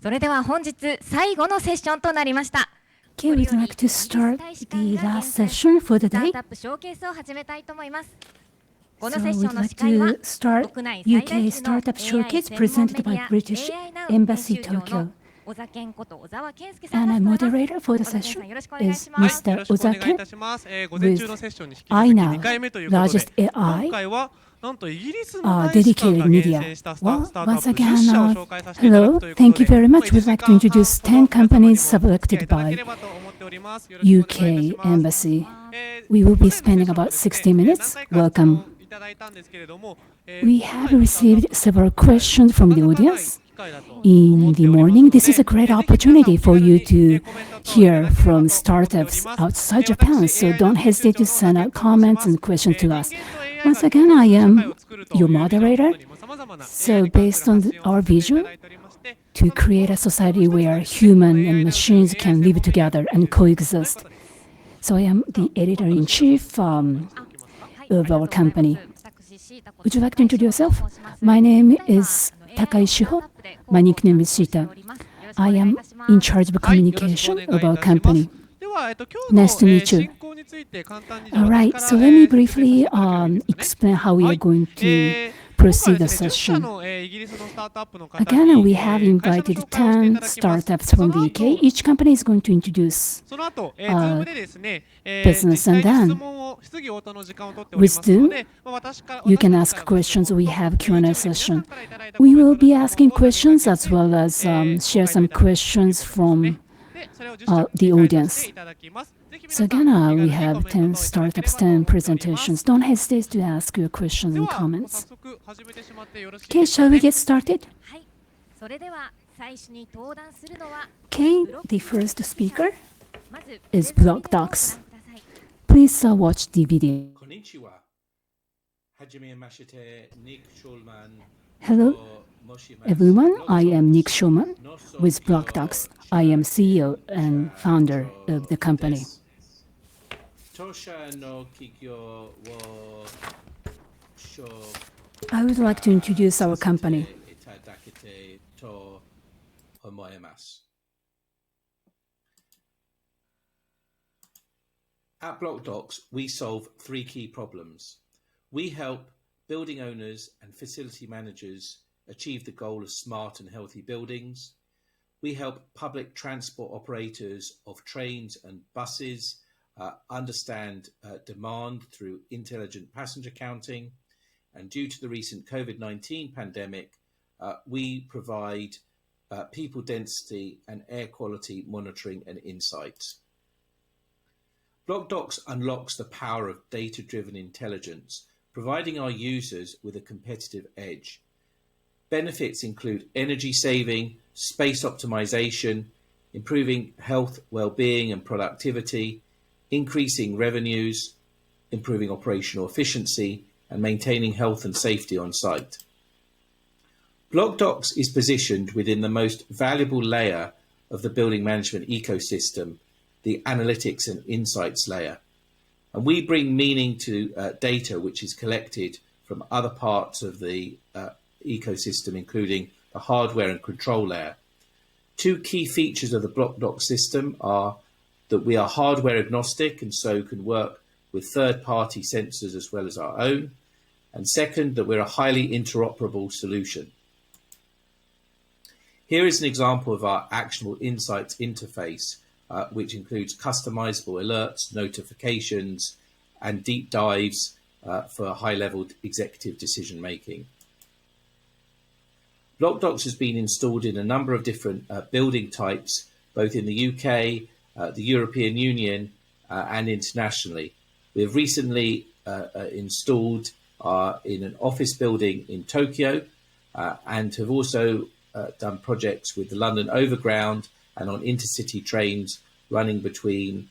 それでは本日最後のセッションとなりました。Okay, we'd like to start the last session for the day. スタートアップショーケースを始めたいと思います。こ So のセッション we'd の like 司会は to start 国内最大 UK 級の Startup Showcase AI 専門 presented メデ by ィア British AI Now Embassy 編集長 Tokyo. の小田健こと小沢健介さん And が our 務めます。 moderator for the 小沢健さ session んよろしくお願い is します。Mr. よろしくお願いい Ozake たします。午前中のセッションに引き続き AINA 2回目ということで、 largest AI 今回はなんとイギリスの大使 dedicated 館が厳 media. 選したスタ Well, ートアッ once プ again, 10社を紹介させていただ hello, くということで、 thank you very much. まあ We'd like to introduce 10 companies selected by UK Embassy. We will be spending about 60 minutes. Welcome. We have received several questions from the audience. In the morning, this is a great opportunity for you to hear from startups outside Japan, so don't hesitate to send out comments and questions to us. Once again, I am your moderator. So based on our vision to create a society where human and machines can live together and coexist. So I am the editor-in-chief of our company. Would you like to introduce yourself? My name is Takai Shiho. My nickname is Shita. I am in charge of communication of our company. Nice to meet you. All right, so let me briefly explain how we are going to proceed the session. Again, we have invited 10 startups from the UK. Each company is going to introduce business, and then with them, you can ask questions. We have Q&A session. We will be asking questions as well as share some questions from the audience. So again, we have 10 startups, 10 presentations. Don't hesitate to ask your questions and comments. Okay, shall we get started? Okay, the first speaker is Block Docs. Please watch the video. Hello, everyone. I am Nick Schulman with Block Docs. I am CEO and founder of the company. I would like to introduce our company. At BlockDocs, we solve three key problems. We help building owners and facility managers achieve the goal of smart and healthy buildings. We help public transport operators of trains and buses understand demand through intelligent passenger counting. And due to the recent COVID-19 pandemic, we provide people density and air quality monitoring and insights. BlockDocs unlocks the power of data-driven intelligence, providing our users with a competitive edge. Benefits include energy saving, space optimization, improving health, well-being and productivity, increasing revenues, improving operational efficiency, and maintaining health and safety on site. BlockDocs is positioned within the most valuable layer of the building management ecosystem, the analytics and insights layer. And we bring meaning to data which is collected from other parts of the ecosystem, including the hardware and control layer. Two key features of the BlockDocs system are that we are hardware agnostic and so can work with third-party sensors as well as our own. And second, that we're a highly interoperable solution. Here is an example of our actionable insights interface, which includes customizable alerts, notifications, and deep dives for high-level executive decision-making. BlockDocs has been installed in a number of different building types, both in the UK, the European Union, and internationally. We have recently installed in an office building in Tokyo, and have also done projects with the London Overground and on intercity trains running between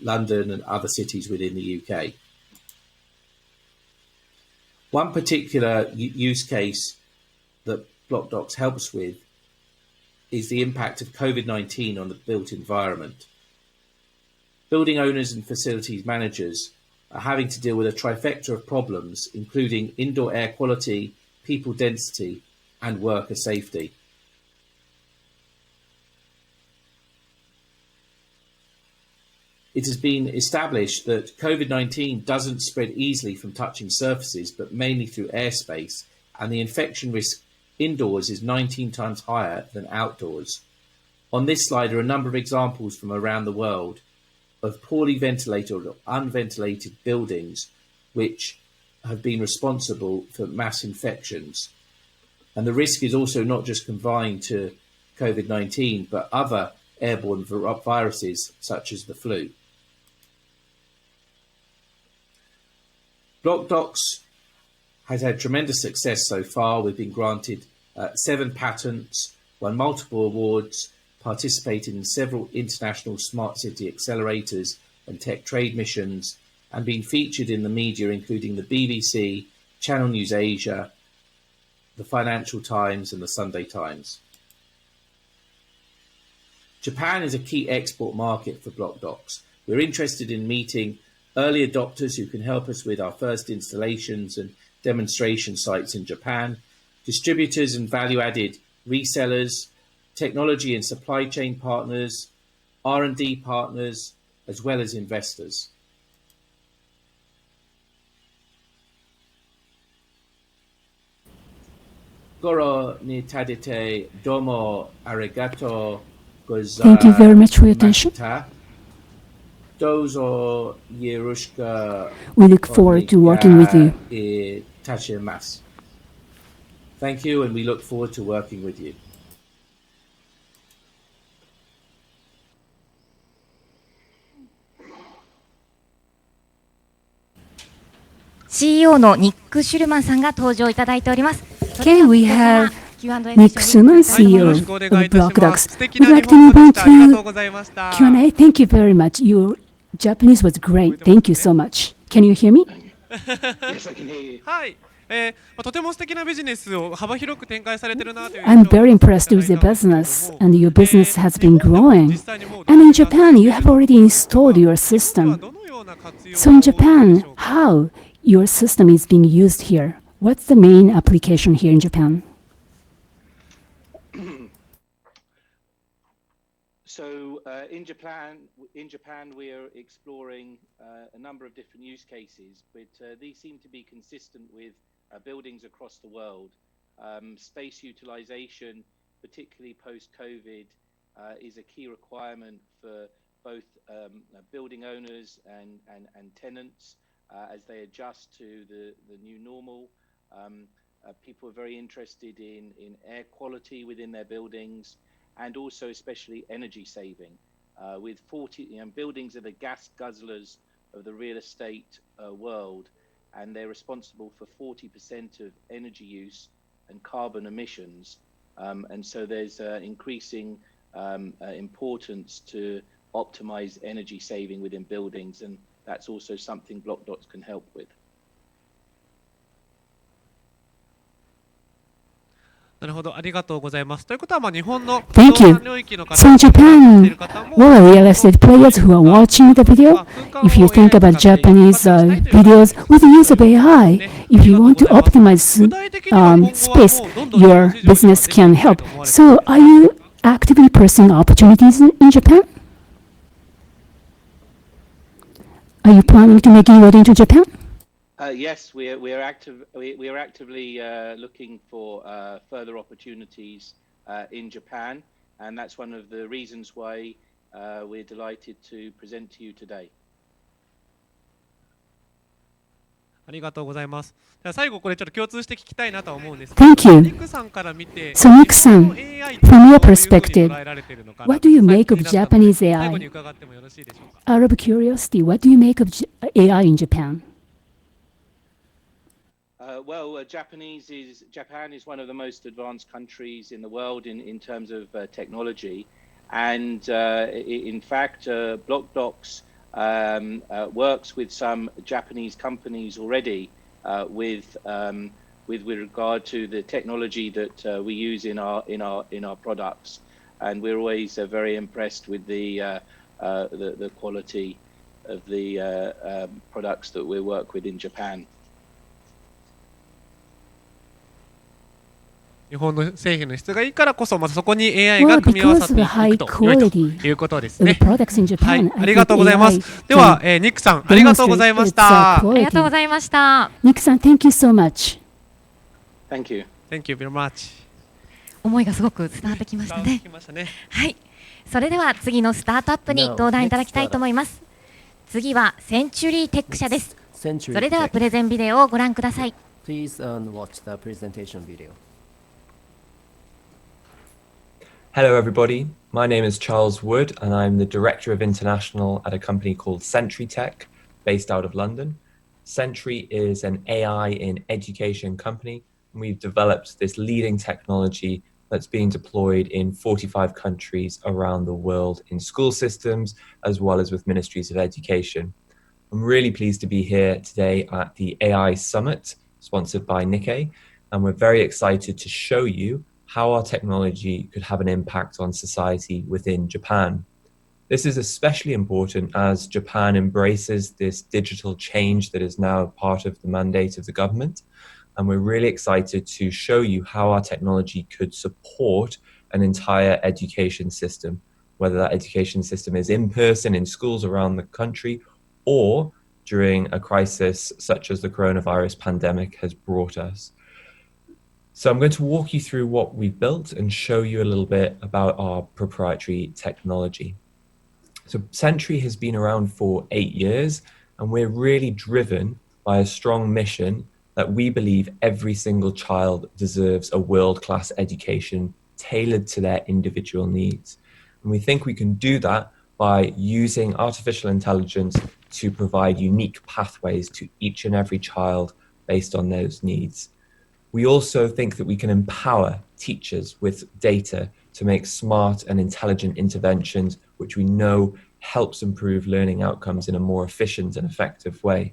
London and other cities within the UK. One particular use case that BlockDocs helps with is the impact of COVID-19 on the built environment. Building owners and facilities managers are having to deal with a trifecta of problems, including indoor air quality, people density, and worker safety. it has been established that COVID-19 doesn't spread easily from touching surfaces, but mainly through airspace, and the infection risk indoors is 19 times higher than outdoors. On this slide are a number of examples from around the world of poorly ventilated or unventilated buildings which have been responsible for mass infections. And the risk is also not just confined to COVID-19, but other airborne viruses such as the flu. BlockDocs has had tremendous success so far. We've been granted 7 patents, won multiple awards, participated in several international smart city accelerators and tech trade missions, and been featured in the media, including the BBC, Channel News Asia, the Financial Times, and the Sunday Times. Japan is a key export market for BlockDocs. We're interested in meeting early adopters who can help us with our first installations and demonstration sites in Japan, distributors and value-added resellers, technology and supply chain partners, R&D partners, as well as investors. 心に立ててどうもありがとうございま Thank you very much for your し attention. た。どうぞよろしく We look forward to working with you. いたします。Thank you, and we look forward to working with you. CEO のニック・シュルマンさんが登場いただいております。 Okay, we have Q&A Nick セッション Suman, に CEO よろ of しくお願いいたします。 BlockDocs. 素敵 We'd な like 日 to 本 move 語 on でした。ありがとう to ございました。 Q&A. Thank you very much. Your Japanese was great. Thank you so much. Can you hear me? Yes, I can hear you. はい。とても素敵なビジネスを幅広く展開されているなという I'm 印象を very 受けてい impressed ただ with い the たんですけれども business, and your business has been 日本でも growing. 実際にもう And in 導入 Japan, you have され already ているんですが installed your 日本では system. どのような活用 So in が多いでし Japan, ょうか。 how your system is being used here? What's the main application here in Japan? So in Japan, we are exploring a number of different use cases, but these seem to be consistent with buildings across the world. Space utilization, particularly post-COVID, is a key requirement for both building owners and tenants as they adjust to the new normal. People are very interested in air quality within their buildings, and also especially energy saving. With 40 buildings are the gas guzzlers of the real estate world, and they're responsible for 40% of energy use and carbon emissions. And so there's increasing importance to optimize energy saving within buildings, and that's also something BlockDocs can help with. なるほど、ありがとうございます。ということは、日本の不 Thank 動 you. 産領域の方 So in 知ってい Japan, る方も well, real estate players who are watching the video, if you think about Japanese videos with the use of AI, if you want to optimize space, your business can help. So are you actively pursuing opportunities in Japan? Are you planning to make inroad into Japan? Yes, we are actively looking for further opportunities in Japan, and that's one of the reasons why we're delighted to present to you today. ありがとうございます。では最後これちょっと共通して聞きたいなとは思うんですけど、 Thank you. ニックさんから見て、 So Nick 日本の san, AI from your どういうふうに perspective, 捉えられているのか what do you make of 最後に Japanese 最後に AI? 伺ってもよろしいでしょうか。 Out of curiosity, what do you make of AI in Japan? Well, Japan is one of the most advanced countries in the world in terms of technology, and in fact, BlockDocs works with some Japanese companies already with regard to the technology that we use in our products, and we're always very impressed with the quality of the products that we work with in Japan. 日本の製品の質がいいからこそ、まずそこに AI が Well, 組み合わさってい because of the く high と良いと quality いうことです of ね。 products in はい、 Japan, あ I りが think とうございます。 AI では、 can ニックさん、ありがとうございまし demonstrate its た。ありがとうご quality. ざいました。 Nick-san, thank you so much. Thank you. Thank you very much. 思いがすごく伝わってきましたね。きましたね。はい。それでは次のスタートアップに登壇いただきたいと思います。次はセンチュリーテック社です。それではプレゼンビデオをご覧ください。 Please watch the presentation video. Hello, everybody. My name is Charles Wood, and I'm the Director of International at a company called Sentry Tech, based out of London. Sentry is an AI in education company, and we've developed this leading technology that's being deployed in 45 countries around the world in school systems, as well as with ministries of education. I'm really pleased to be here today at the AI Summit, sponsored by Nikkei, and we're very excited to show you how our technology could have an impact on society within Japan. This is especially important as Japan embraces this digital change that is now part of the mandate of the government. And we're really excited to show you how our technology could support an entire education system, whether that education system is in person in schools around the country or during a crisis such as the coronavirus pandemic has brought us. So I'm going to walk you through what we've built and show you a little bit about our proprietary technology. So Sentry has been around for 8 years, and we're really driven by a strong mission that we believe every single child deserves a world-class education tailored to their individual needs. And we think we can do that by using artificial intelligence to provide unique pathways to each and every child based on those needs. We also think that we can empower teachers with data to make smart and intelligent interventions, which we know helps improve learning outcomes in a more efficient and effective way.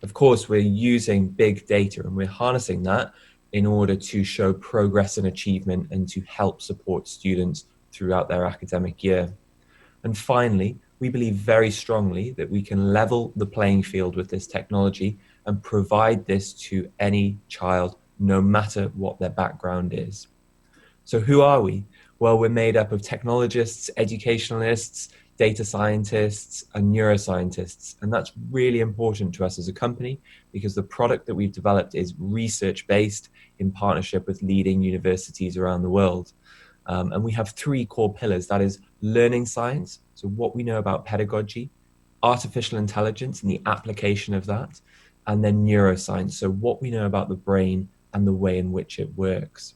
Of course, we're using big data and we're harnessing that in order to show progress and achievement and to help support students throughout their academic year. And finally, we believe very strongly that we can level the playing field with this technology and provide this to any child, no matter what their background is. So who are we? Well, we're made up of technologists, educationalists, data scientists, and neuroscientists. And that's really important to us as a company because the product that we've developed is research-based in partnership with leading universities around the world. And we have 3 core pillars. That is learning science, so what we know about pedagogy, artificial intelligence and the application of that, and then neuroscience, so what we know about the brain and the way in which it works.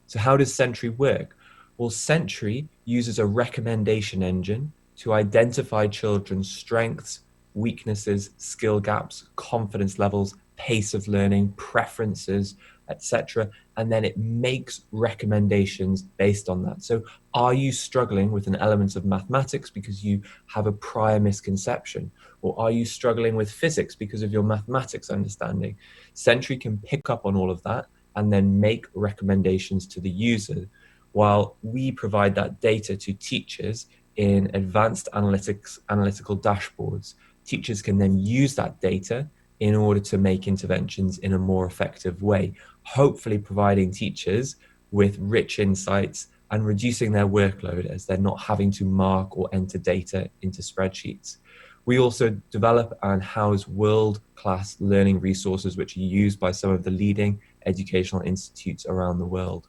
So how does Sentry work? Well, Sentry uses a recommendation engine to identify children's strengths, weaknesses, skill gaps, confidence levels, pace of learning, preferences, etc. And then it makes recommendations based on that. So are you struggling with an element of mathematics because you have a prior misconception? Or are you struggling with physics because of your mathematics understanding? Sentry can pick up on all of that and then make recommendations to the user, while we provide that data to teachers in advanced analytical dashboards. Teachers can then use that data in order to make interventions in a more effective way, hopefully providing teachers with rich insights and reducing their workload as they're not having to mark or enter data into spreadsheets. We also develop and house world-class learning resources which are used by some of the leading educational institutes around the world.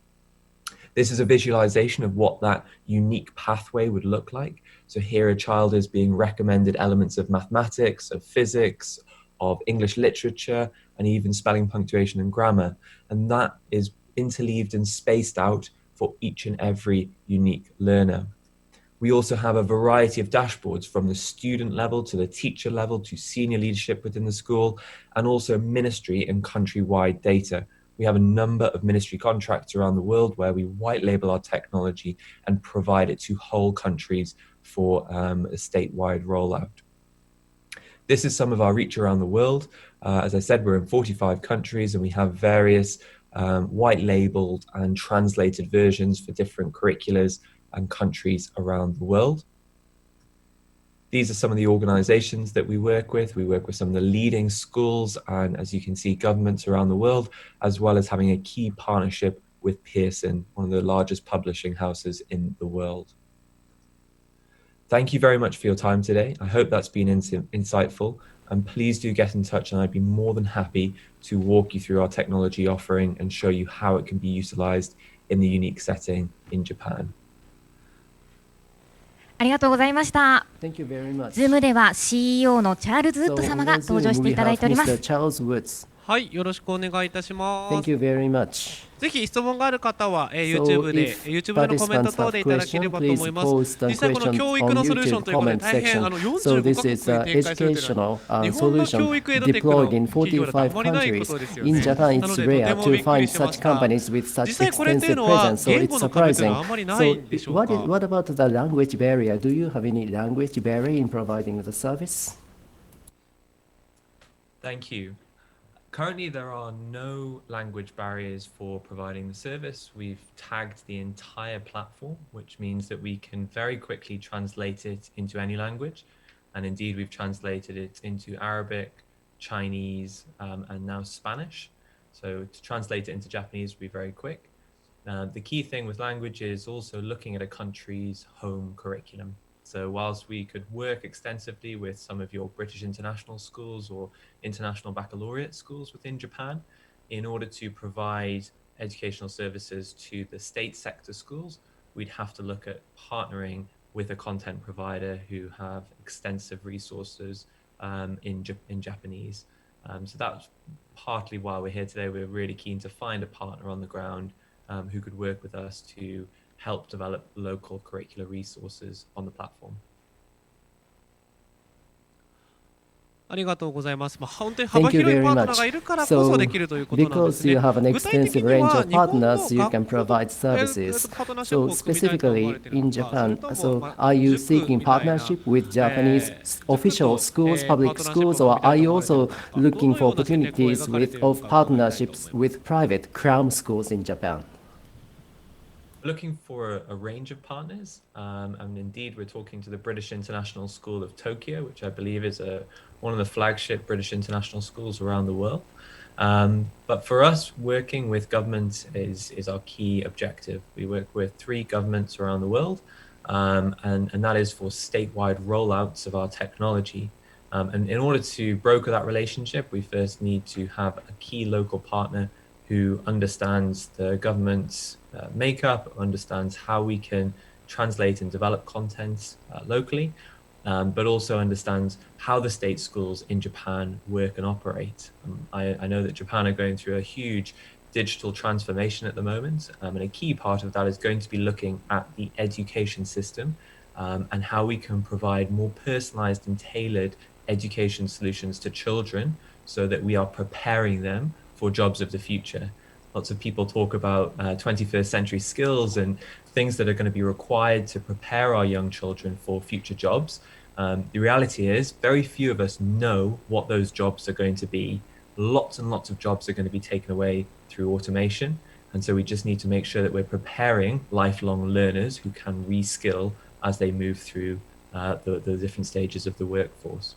This is a visualization of what that unique pathway would look like. So here a child is being recommended elements of mathematics, of physics, of English literature, and even spelling, punctuation, and grammar. And that is interleaved and spaced out for each and every unique learner. We also have a variety of dashboards from the student level to the teacher level to senior leadership within the school, and also ministry and countrywide data. We have a number of ministry contracts around the world where we white label our technology and provide it to whole countries for a statewide rollout. This is some of our reach around the world. As I said, we're in 45 countries and we have various white labeled and translated versions for different curriculars and countries around the world. These are some of the organizations that we work with. We work with some of the leading schools and, as you can see, governments around the world, as well as having a key partnership with Pearson, one of the largest publishing houses in the world. Thank you very much for your time today. I hope that's been insightful, and please do get in touch and I'd be more than happy to walk you through our technology offering and show you how it can be utilized in the unique setting in Japan. ありがとうございました。Thank you very much. Zoom では CEO のチャールズ・ウッド So 様 on が the 登場し Zoom てい we ただい have ておりま Mr. す。 Charles Woods. はい、よろしくお願いいたします。 Thank you very much. ぜひ質問がある方は、YouTube で if YouTube のコメント等でいただければと思います。 please post the 実際この questions 教育の on ソリューション YouTube ということで comment 大変 section. 45 So カ this 国 is に an 展開されている educational 日本の教 solution 育エドテックの deployed in 企業だとあ 45まりないこ countries. とですよ In ね。 Japan, なの it's でとて rare も to びっく find りしま such した。 companies with such 実際これっていう extensive のは presence, so 言 it's 語の壁というのは surprising. あまりな So いんでしょう what か。 about the language barrier? Do you have any language barrier in providing the service? Thank you. Currently, there are no language barriers for providing the service. We've tagged the entire platform, which means that we can very quickly translate it into any language. And indeed, we've translated it into Arabic, Chinese, and now Spanish. So to translate it into Japanese will be very quick. The key thing with language is also looking at a country's home curriculum. So whilst we could work extensively with some of your British international schools or international baccalaureate schools within Japan, in order to provide educational services to the state sector schools, we'd have to look at partnering with a content provider who have extensive resources in Japanese. So that's partly why we're here today. We're really keen to find a partner on the ground who could work with us to help develop local curricular resources on the platform. ありがとうございます。本当に幅広いパートナーがいるからこそできるということなんですね。 Because you have an 具体的 extensive に range は of 日本の partners, you can provide services. パートナーシッ So プを組みたいと思われ specifically ている in のか、 Japan, それとも so are you 塾 seeking みたいな partnership with Japanese official schools, パー public トナーシップ schools, を or 組みた are い you と思われている also のか、 looking どのよ for うな戦略を opportunities 描かれ with ているの of か伺いたいと思います。 partnerships with private crown schools in Japan? Looking for a range of partners, and indeed we're talking to the British International School of Tokyo, which I believe is one of the flagship British international schools around the world. But for us, working with governments is our key objective. We work with 3 governments around the world, and that is for statewide rollouts of our technology. And in order to broker that relationship, we first need to have a key local partner who understands the government's makeup, understands how we can translate and develop content locally, but also understands how the state schools in Japan work and operate. I know that Japan are going through a huge digital transformation at the moment, and a key part of that is going to be looking at the education system and how we can provide more personalized and tailored education solutions to children so that we are preparing them for jobs of the future. Lots of people talk about 21st century skills and things that are going to be required to prepare our young children for future jobs. The reality is very few of us know what those jobs are going to be. Lots and lots of jobs are going to be taken away through automation. And so we just need to make sure that we're preparing lifelong learners who can reskill as they move through the different stages of the workforce.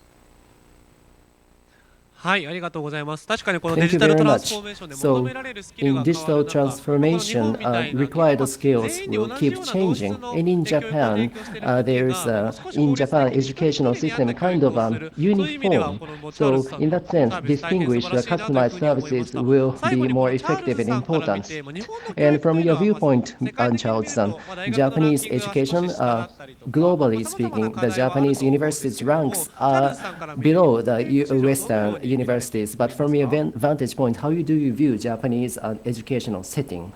はい、ありがとうございます。確かにこのデジタルトランスフォーメーションで求められるスキル In が変 digital わる中、 transformation, required skills will keep changing. And in Japan, there is in Japan educational system kind of uniform. So in that sense, distinguished customized services will be more effective and important. And from your viewpoint, Charles-san, Japanese education, globally speaking, the Japanese universities ranks are below the Western universities. But from your vantage point, how do you view Japanese educational setting?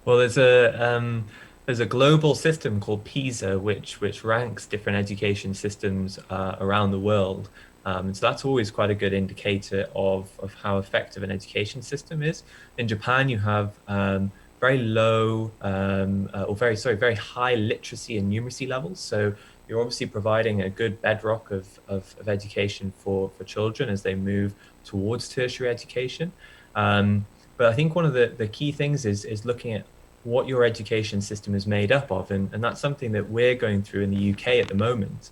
Well, there's a global system called PISA, which ranks different education systems around the world. So that's always quite a good indicator of how effective an education system is. In Japan, you have very low very high literacy and numeracy levels. So you're obviously providing a good bedrock of education for children as they move towards tertiary education. But I think one of the key things is looking at what your education system is made up of. And that's something that we're going through in the UK at the moment.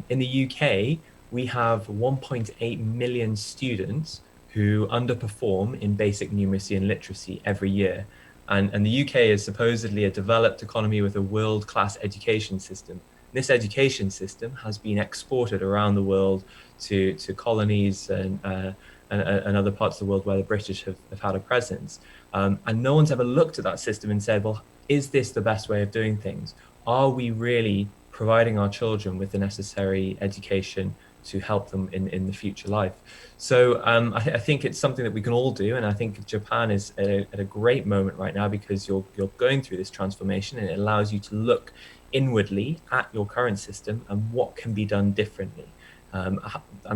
In the UK, we have 1.8 million students who underperform in basic numeracy and literacy every year. And the UK is supposedly a developed economy with a world-class education system. This education system has been exported around the world to colonies and other parts of the world where the British have had a presence. And no one's ever looked at that system and said, well, is this the best way of doing things? Are we really providing our children with the necessary education to help them in the future life? So I think it's something that we can all do, and I think Japan is at a great moment right now because you're going through this transformation, and it allows you to look inwardly at your current system and what can be done differently. And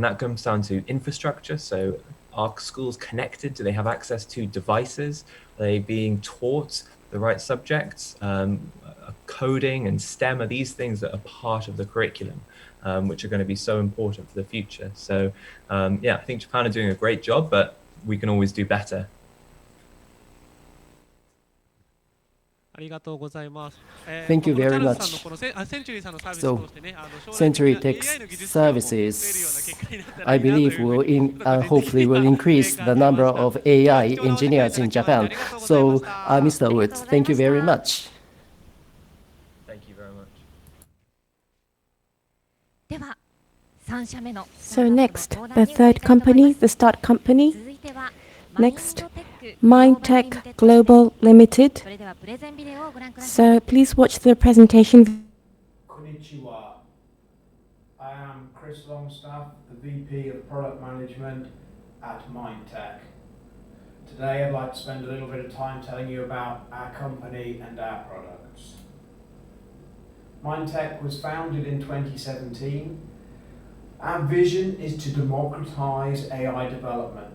that comes down to infrastructure. So are schools connected? Do they have access to devices? Are they being taught the right subjects? Coding and STEM are these things that are part of the curriculum, which are going to be so important for the future. So yeah, I think Japan are doing a great job, but we can always do better. Thank you very much. So, Century Tech's services, I believe, hopefully will increase the number of AI engineers in Japan. So, Mr. Woods, thank you very much. Thank you very much. So next, the third company, the start company. Next, Mindtech Global Limited. So please watch the presentation. Konnichiwa. I am Chris Longstaff, the VP of Product Management at Mindtech. Today I'd like to spend a little bit of time telling you about our company and our products. Mindtech was founded in 2017. Our vision is to democratize AI development,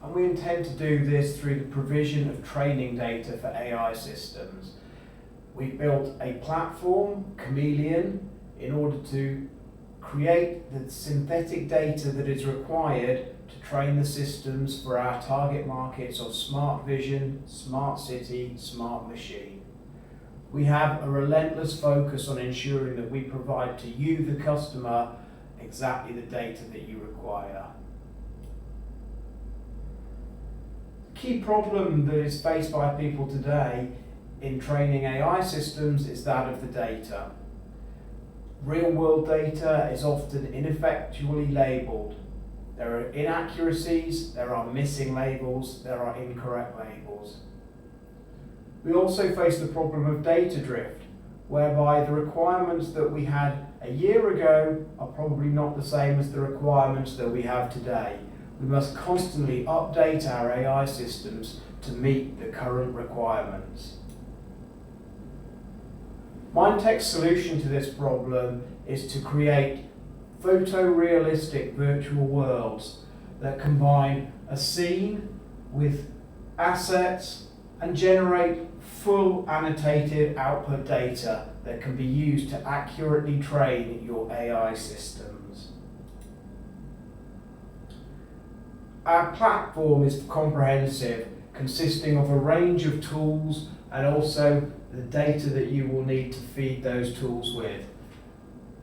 and we intend to do this through the provision of training data for AI systems. We've built a platform, Chameleon, in order to create the synthetic data that is required to train the systems for our target markets of smart vision, smart city, smart machine. We have a relentless focus on ensuring that we provide to you, the customer, exactly the data that you require. The key problem that is faced by people today in training AI systems is that of the data. Real-world data is often ineffectually labeled. There are inaccuracies, there are missing labels, there are incorrect labels. We also face the problem of data drift, whereby the requirements that we had a year ago are probably not the same as the requirements that we have today. We must constantly update our AI systems to meet the current requirements. Mindtech's solution to this problem is to create photorealistic virtual worlds that combine a scene with assets and generate full annotated output data that can be used to accurately train your AI systems. Our platform is comprehensive, consisting of a range of tools and also the data that you will need to feed those tools with.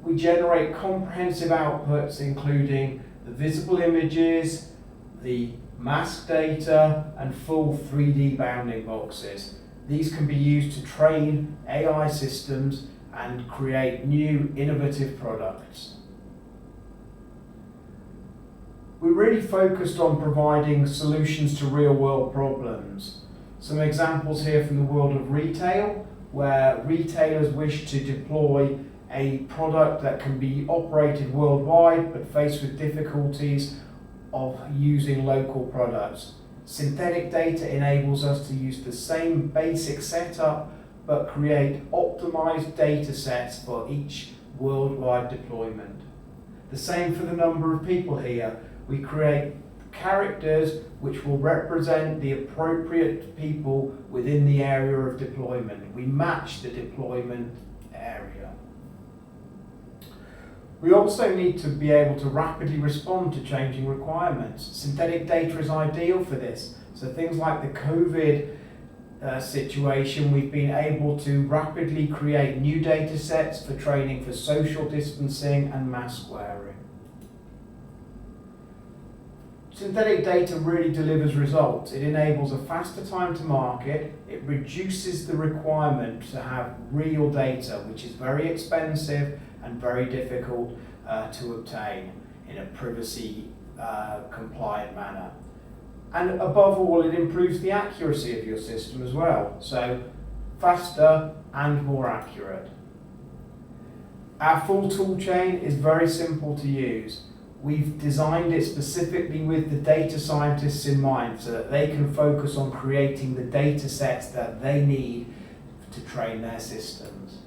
We generate comprehensive outputs including the visible images, the mask data, and full 3D bounding boxes. These can be used to train AI systems and create new innovative products. We really focused on providing solutions to real-world problems. Some examples here from the world of retail, where retailers wish to deploy a product that can be operated worldwide but faced with difficulties of using local products. Synthetic data enables us to use the same basic setup but create optimized data sets for each worldwide deployment. The same for the number of people here. We create characters which will represent the appropriate people within the area of deployment. We match the deployment area. We also need to be able to rapidly respond to changing requirements. Synthetic data is ideal for this. So things like the COVID situation, we've been able to rapidly create new data sets for training for social distancing and mask wearing. Synthetic data really delivers results. It enables a faster time to market. It reduces the requirement to have real data, which is very expensive and very difficult to obtain in a privacy compliant manner. And above all, it improves the accuracy of your system as well. So faster and more accurate. Our full tool chain is very simple to use. We've designed it specifically with the data scientists in mind so that they can focus on creating the data sets that they need to train their systems.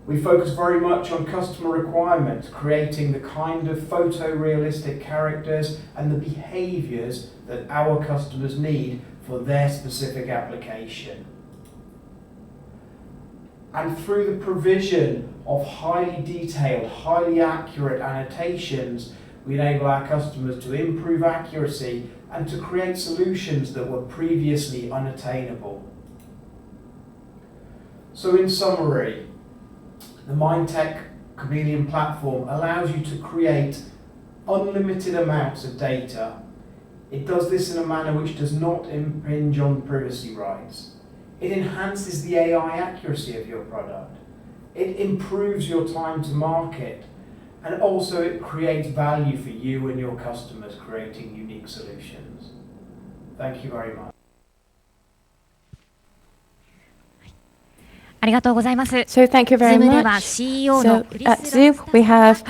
We focus very much on customer requirements, creating the kind of photorealistic characters and the behaviors that our customers need for their specific application. And through the provision of highly detailed, highly accurate annotations, we enable our customers to improve accuracy and to create solutions that were previously unattainable. So in summary, the Mindtech Chameleon platform allows you to create unlimited amounts of data. It does this in a manner which does not impinge on privacy rights. It enhances the AI accuracy of your product. It improves your time to market. And also it creates value for you and your customers, creating unique solutions. Thank you very much. ありがとうございます。 So thank you very Zoom では much. CEO So のクリ at ス Zoom we have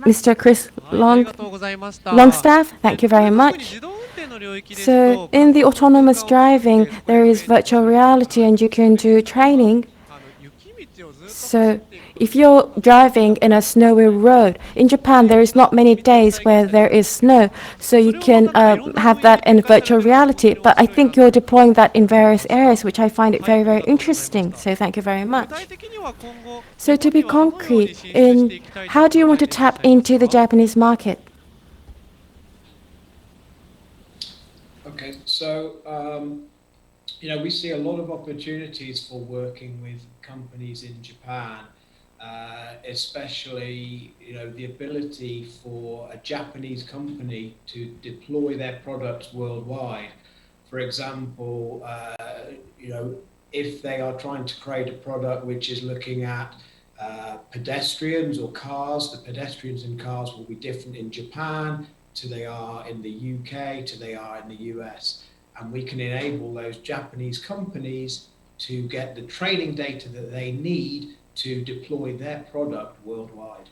Mr. Chris あり Long, がとうございました。 Longstaff. Thank you very 特に much. 自動運転の領域です So と in the autonomous driving, there is virtual reality and you can do training. 雪道をずっと So if you're driving in a snowy road, in Japan there is not many days where there is snow, so you can have that in virtual reality. But I think you're deploying that in various areas, which I find it very, very interesting. So thank you very 具 much. 体的には今後 So to be 日本ではどのように concrete, 進出して in いきたいと how do you want to 考えていらっしゃいます tap into the か？ Japanese market? Okay, so we see a lot of opportunities for working with companies in Japan, especially the ability for a Japanese company to deploy their products worldwide. For example, if they are trying to create a product which is looking at pedestrians or cars, the pedestrians and cars will be different in Japan to they are in the UK, to they are in the US. And we can enable those Japanese companies to get the training data that they need to deploy their product worldwide.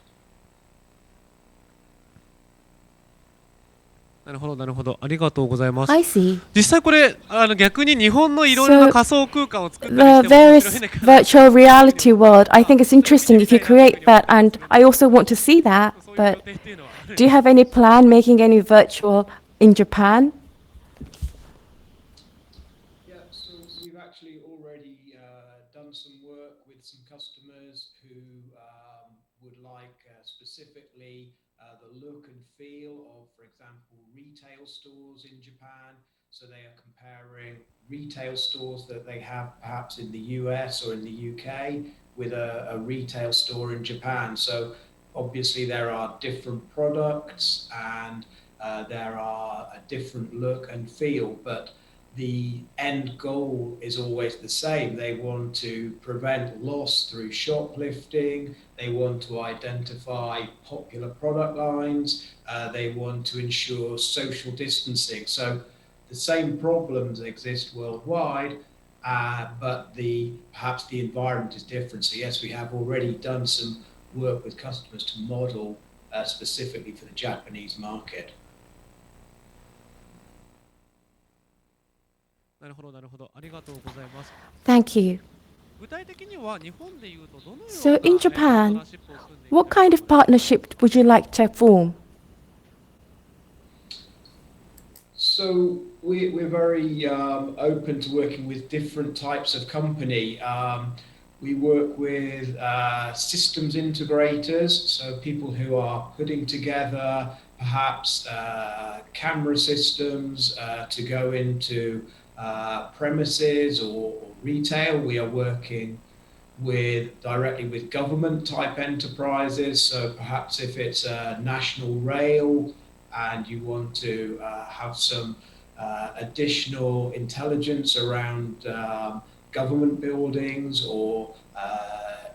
なるほど、なるほど。ありがとうございます。 I see. 実際これ逆に日本のいろいろな仮想空間を作ったり The しても面白 various いね。 virtual reality world, I think it's interesting if you create that, and I also want to see that. そういう予 But 定っていうのはある do you have any plan making any virtual in Japan? Yeah, so we've actually already done some work with some customers who would like specifically the look and feel of, for example, retail stores in Japan. So they are comparing retail stores that they have perhaps in the US or in the UK with a retail store in Japan. So obviously there are different products and there are a different look and feel, but the end goal is always the same. They want to prevent loss through shoplifting. They want to identify popular product lines. They want to ensure social distancing. So the same problems exist worldwide, but perhaps the environment is different. So yes, we have already done some work with customers to model specifically for the Japanese market. なるほど、なるほど。ありがとうございます。 Thank you. 具体的には日本でいうとどのような So in Japan, パートナーシップを組んでいきたい What kind of partnership would you like to form? So we're very open to working with different types of company. We work with systems integrators, so people who are putting together perhaps camera systems to go into premises or retail. We are working directly with government type enterprises, so perhaps if it's a national rail and you want to have some additional intelligence around government buildings or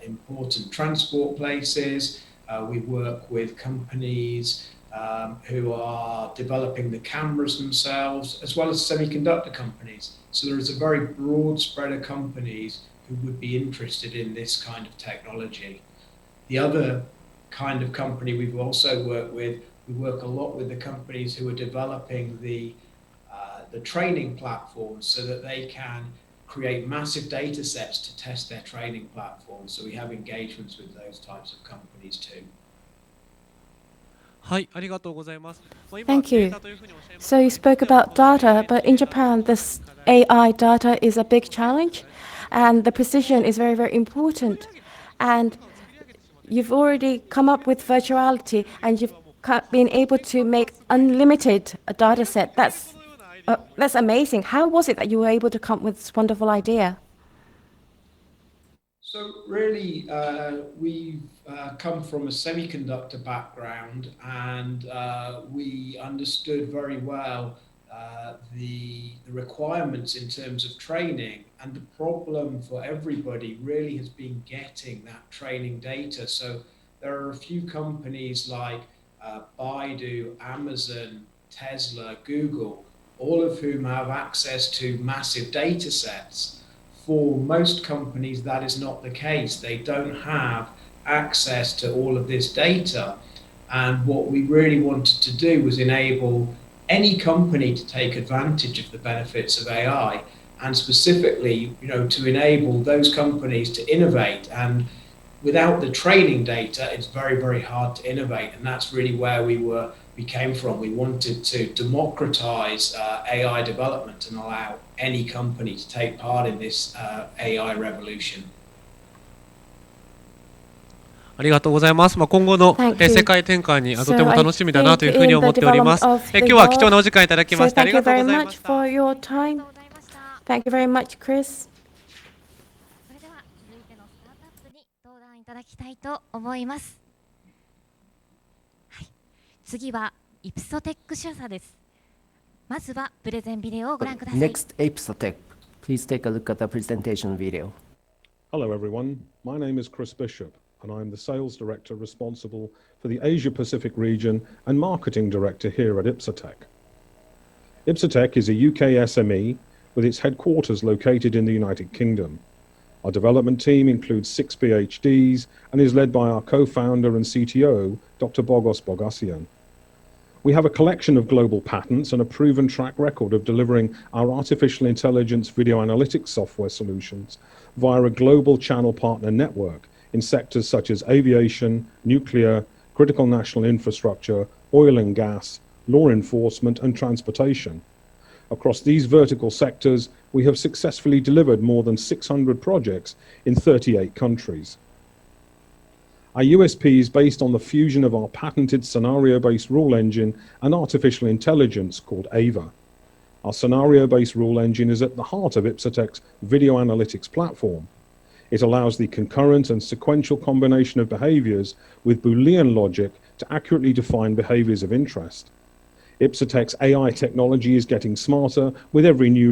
important transport places. We work with companies who are developing the cameras themselves, as well as semiconductor companies. So there is a very broad spread of companies who would be interested in this kind of technology. The other kind of company we've also worked with, we work a lot with the companies who are developing the training platforms so that they can create massive data sets to test their training platforms. So we have engagements with those types of companies too. Thank you. So you spoke about data, but in Japan, this AI data is a big challenge, and the precision is very, very important. And you've already come up with virtuality, and you've been able to make unlimited data set. That's amazing. How was it that you were able to come up with this wonderful idea? So really, we've come from a semiconductor background, and we understood very well the requirements in terms of training, and the problem for everybody really has been getting that training data. So there are a few companies like Baidu, Amazon, Tesla, Google, all of whom have access to massive data sets. For most companies, that is not the case. They don't have access to all of this data. And what we really wanted to do was enable any company to take advantage of the benefits of AI, and specifically, to enable those companies to innovate. And without the training data, it's very, very hard to innovate. And that's really where we came from. We wanted to democratize AI development and allow any company to take part in this AI revolution. ありがとうございます。今後の世界展開にとても楽しみだなというふうに思っております。今日は貴重なお時間いただきましてありがとうございました。Thank you very much, Chris. それでは続いてのスタートアップに登壇いただきたいと思います。はい、次はイプソテック社です。まずはプレゼンビデオをご覧ください。Next, IPSOTEC. Please take a look at the presentation video. Hello, everyone. My name is Chris Bishop, and I'm the Sales Director responsible for the Asia-Pacific region and Marketing Director here at IPSOTEC. IPSOTEC is a UK SME with its headquarters located in the United Kingdom. Our development team includes 6 PhDs and is led by our co-founder and CTO, Dr. Bogos Bogassian. We have a collection of global patents and a proven track record of delivering our artificial intelligence video analytics software solutions via a global channel partner network in sectors such as aviation, nuclear, critical national infrastructure, oil and gas, law enforcement, and transportation. Across these vertical sectors, we have successfully delivered more than 600 projects in 38 countries. Our USP is based on the fusion of our patented scenario-based rule engine and artificial intelligence called AVA. Our scenario-based rule engine is at the heart of IPSOTEC's video analytics platform. It allows the concurrent and sequential combination of behaviors with Boolean logic to accurately define behaviors of interest. IPSOTEC's AI technology is getting smarter with every new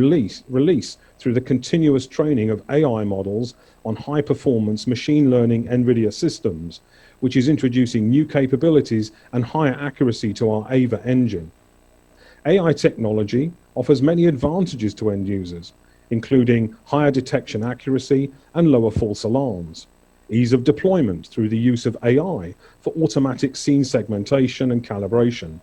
release through the continuous training of AI models on high-performance machine learning NVIDIA systems, which is introducing new capabilities and higher accuracy to our AVA engine. AI technology offers many advantages to end users, including higher detection accuracy and lower false alarms, ease of deployment through the use of AI for automatic scene segmentation and calibration,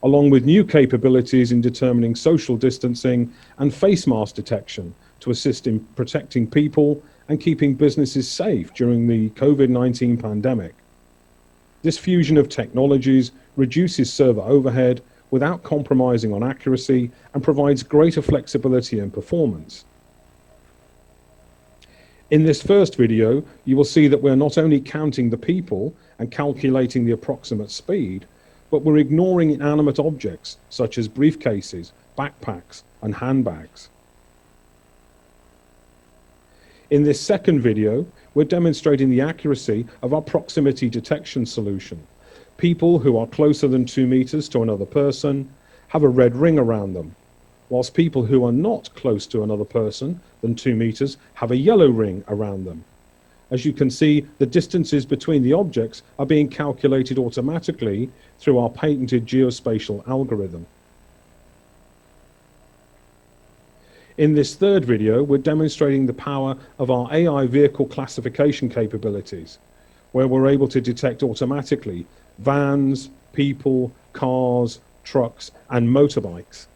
along with new capabilities in determining social distancing and face mask detection to assist in protecting people and keeping businesses safe during the COVID-19 pandemic. This fusion of technologies reduces server overhead without compromising on accuracy and provides greater flexibility and performance. In this first video, you will see that we're not only counting the people and calculating the approximate speed, but we're ignoring inanimate objects such as briefcases, backpacks, and handbags. In this second video, we're demonstrating the accuracy of our proximity detection solution, People who are closer than 2 meters to another person have a red ring around them, whilst people who are not close to another person than 2 meters have a yellow ring around them. As you can see, the distances between the objects are being calculated automatically through our patented geospatial algorithm. In this third video, we're demonstrating the power of our AI vehicle classification capabilities, where we're able to detect automatically vans, people, cars, trucks, and motorbikes.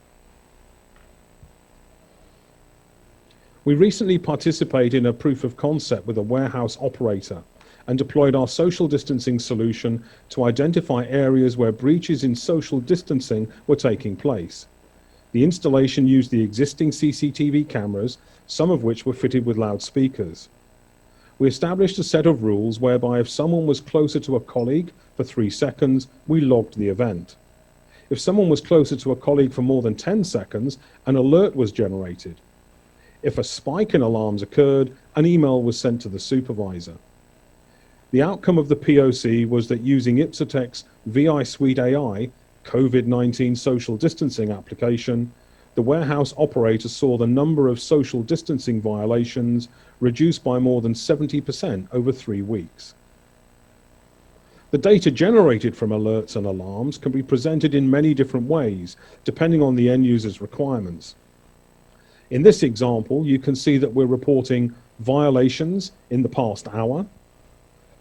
We recently participated in a proof of concept with a warehouse operator and deployed our social distancing solution to identify areas where breaches in social distancing were taking place. The installation used the existing CCTV cameras, some of which were fitted with loudspeakers. We established a set of rules whereby if someone was closer to a colleague for 3 seconds, we logged the event. If someone was closer to a colleague for more than 10 seconds, an alert was generated. If a spike in alarms occurred, an email was sent to the supervisor. The outcome of the POC was that using Ipsotech's VI Suite AI COVID-19 social distancing application, the warehouse operator saw the number of social distancing violations reduced by more than 70% over 3 weeks. The data generated from alerts and alarms can be presented in many different ways, depending on the end user's requirements. In this example, you can see that we're reporting violations in the past hour,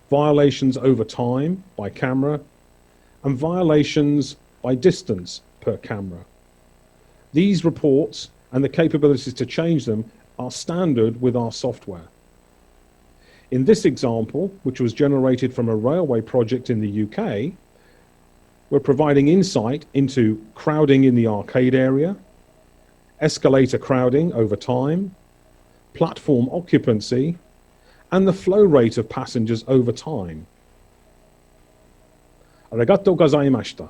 violations over time by camera, and violations by distance per camera. These reports and the capabilities to change them are standard with our software. In this example, which was generated from a railway project in the UK, we're providing insight into crowding in the arcade area, escalator crowding over time, platform occupancy, and the flow rate of passengers over time. Arigatou gozaimashita.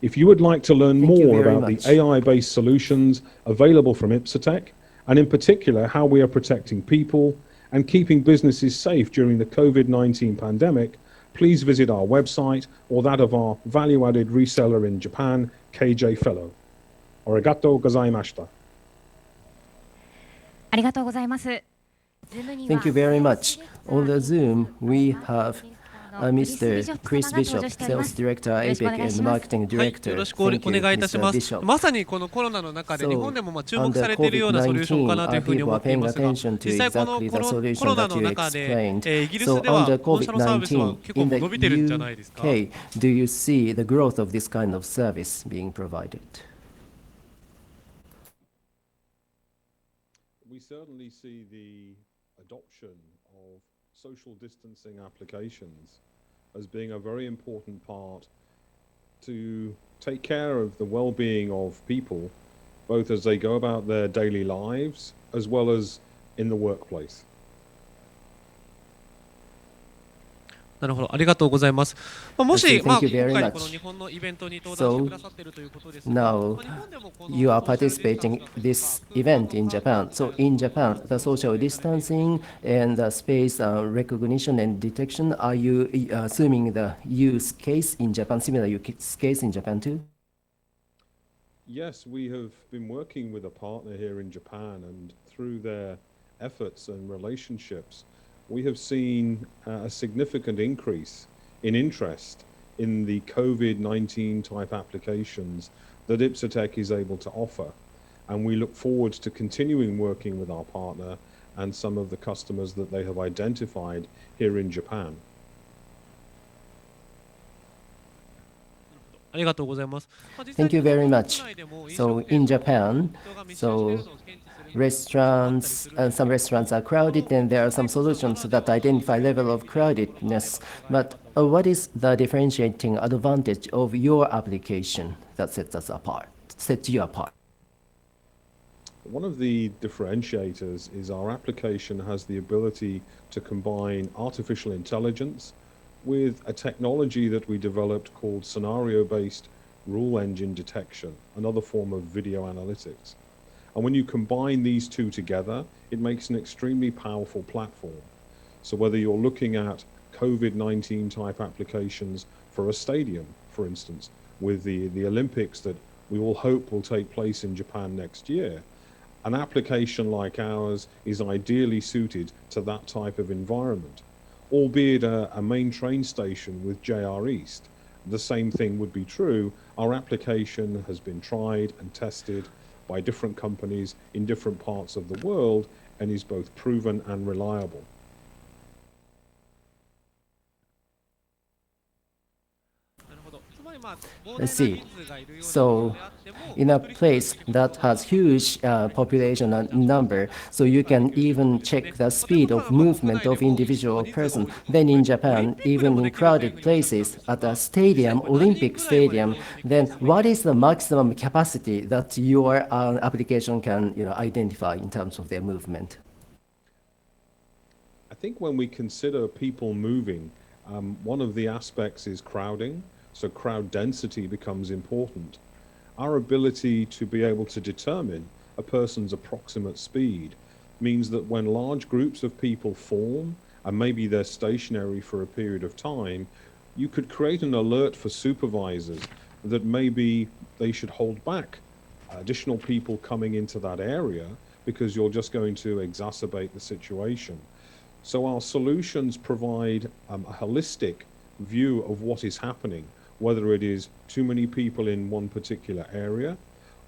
If you would like to learn more about the AI-based solutions available from Ipsotech, and in particular how we are protecting people and keeping businesses safe during the COVID-19 pandemic, please visit our website or that of our value-added reseller in Japan, KJ Fellow. Arigatou gozaimashita. Thank you very much. On the Zoom, we have Mr. Chris Bishop, Sales Director, APEC, and Marketing Director. よろしくお願いいたします。まさにこのコロナの中で日本でも注目されているようなソリューションかなというふうに思っていますが、実際このコロナの中でイギリスでは御社のサービスは結構伸びてるんじゃないですか。Do you see the growth of this kind of service being provided? We certainly see the adoption of social distancing applications as being a very important part to take care of the well-being of people, both as they go about their daily lives as well as in the workplace. なるほど、ありがとうございます。もし、今回この日本のイベントに登壇してくださっているということですが、Now you are participating this event in Japan. So in Japan, the social distancing and the space recognition and detection, are you assuming the use case in Japan, similar use case in Japan too? Yes, we have been working with a partner here in Japan, and through their efforts and relationships, we have seen a significant increase in interest in the COVID-19 type applications that Ipsotech is able to offer. And we look forward to continuing working with our partner and some of the customers that they have identified here in Japan. ありがとうございます。Thank you very much. So in Japan, restaurants and some restaurants are crowded, and there are some solutions that identify level of crowdedness. But what is the differentiating advantage of your application that sets you apart? One of the differentiators is our application has the ability to combine artificial intelligence with a technology that we developed called scenario-based rule engine detection, another form of video analytics. And when you combine these two together, it makes an extremely powerful platform. So whether you're looking at COVID-19 type applications for a stadium, for instance, with the Olympics that we all hope will take place in Japan next year. An application like ours is ideally suited to that type of environment. Albeit a main train station with JR East, the same thing would be true. Our application has been tried and tested by different companies in different parts of the world and is both proven and reliable. Let's see. So in a place that has huge population number, so you can even check the speed of movement of individual person. Then in Japan, even in crowded places, at a stadium, Olympic stadium, then what is the maximum capacity that your application can identify in terms of their movement? I think when we consider people moving, one of the aspects is crowding. So crowd density becomes important. Our ability to be able to determine a person's approximate speed means that when large groups of people form, and maybe they're stationary for a period of time, you could create an alert for supervisors that maybe they should hold back additional people coming into that area because you're just going to exacerbate the situation. So our solutions provide a holistic view of what is happening, whether it is too many people in one particular area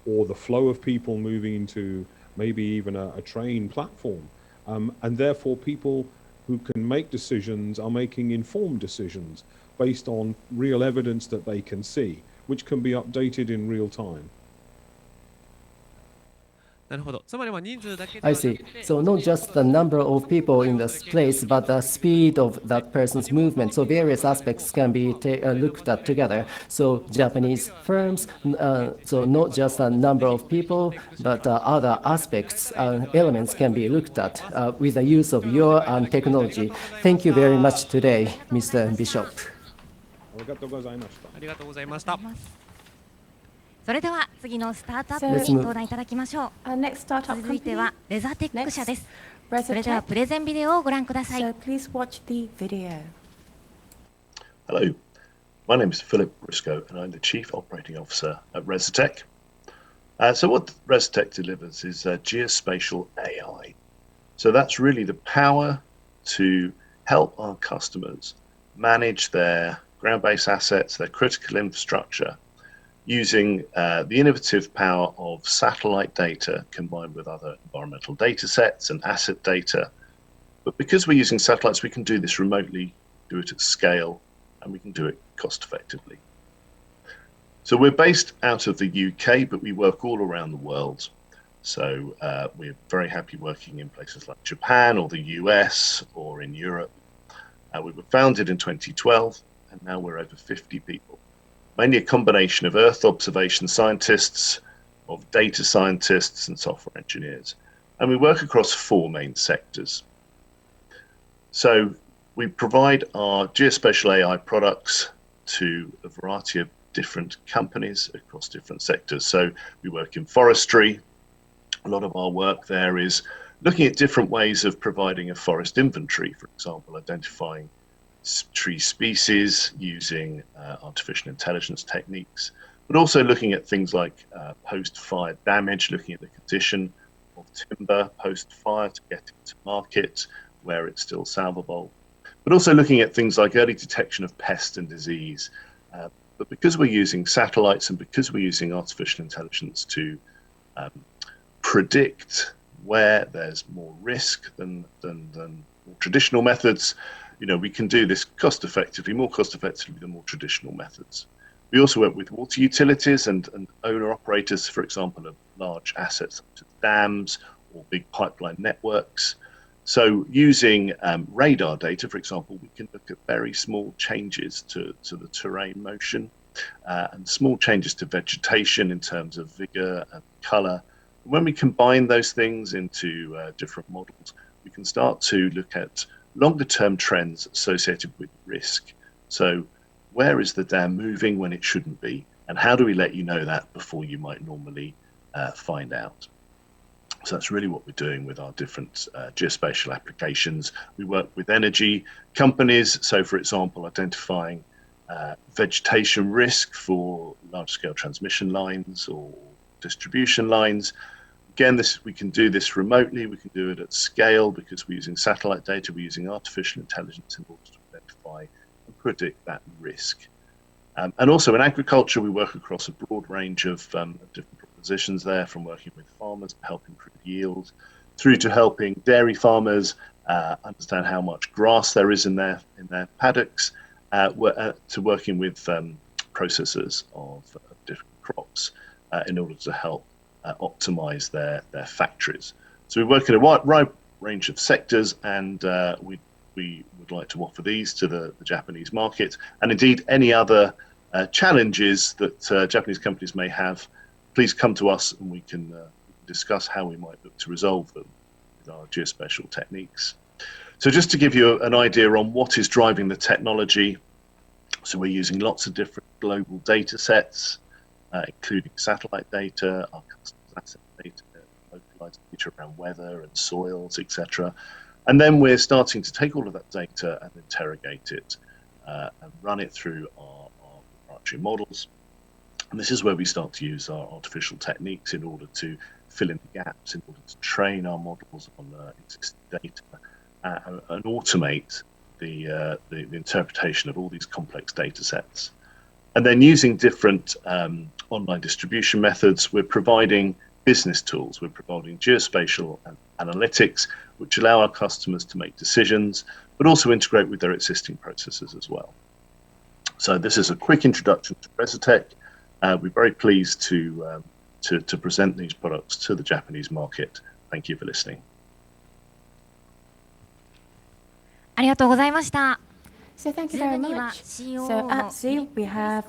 or the flow of people moving into maybe even a train platform. And therefore people who can make decisions are making informed decisions based on real evidence that they can see, which can be updated in real time. I see. So not just the number of people in this place, but the speed of that person's movement. So various aspects can be looked at together. So Japanese firms, so not just the number of people, but other aspects, elements can be looked at with the use of your technology. Thank you very much today, Mr. Bishop. それでは次のスタートアップに登壇いただきましょう。続いてはレザテック社です。それではプレゼンビデオをご覧ください。Hello, my name is Philip Briscoe and I'm the Chief Operating Officer at Resatech. So what Resatech delivers is geospatial AI. So that's really the power to help our customers manage their ground-based assets, their critical infrastructure, using the innovative power of satellite data combined with other environmental data sets and asset data. But because we're using satellites, we can do this remotely, do it at scale, and we can do it cost effectively. So we're based out of the UK, but we work all around the world. So we're very happy working in places like Japan or the US or in Europe. We were founded in 2012, and now we're over 50 people. Mainly a combination of Earth observation scientists, of data scientists and software engineers. And we work across 4 main sectors. So we provide our geospatial AI products to a variety of different companies across different sectors. So we work in forestry. A lot of our work there is looking at different ways of providing a forest inventory, for example, identifying tree species using artificial intelligence techniques, but also looking at things like post-fire damage, looking at the condition of timber post-fire to get it to market where it's still salvable, but also looking at things like early detection of pest and disease. But because we're using satellites and because we're using artificial intelligence to predict where there's more risk than more traditional methods, we can do this cost effectively, more cost effectively than more traditional methods. We also work with water utilities and owner operators, for example, of large assets such as dams or big pipeline networks. So using radar data, for example, we can look at very small changes to the terrain motion and small changes to vegetation in terms of vigor and color. When we combine those things into different models, we can start to look at longer term trends associated with risk. So where is the dam moving when it shouldn't be? And how do we let you know that before you might normally find out? So that's really what we're doing with our different geospatial applications. We work with energy companies. So, for example, identifying vegetation risk for large-scale transmission lines or distribution lines. Again, we can do this remotely. We can do it at scale because we're using satellite data. We're using artificial intelligence in order to identify and predict that risk. And also in agriculture, we work across a broad range of different propositions there, from working with farmers to help improve yield, through to helping dairy farmers understand how much grass there is in their paddocks, to working with processors of different crops in order to help optimize their factories. So we work in a wide range of sectors, and we would like to offer these to the Japanese market, and indeed any other challenges that Japanese companies may have. Please come to us and we can discuss how we might look to resolve them with our geospatial techniques. So just to give you an idea on what is driving the technology, so we're using lots of different global data sets, including satellite data, our customers' asset data, localized data around weather and soils, etc. And then we're starting to take all of that data and interrogate it and run it through our proprietary models. And this is where we start to use our artificial techniques in order to fill in the gaps, in order to train our models on existing data and automate the interpretation of all these complex data sets. And then using different online distribution methods, we're providing business tools. We're providing geospatial analytics, which allow our customers to make decisions, but also integrate with their existing processes as well. So this is a quick introduction to Resitec. We're very pleased to present these products to the Japanese market. Thank you for listening. ありがとうございました。 So thank you very much. So at Zoom we have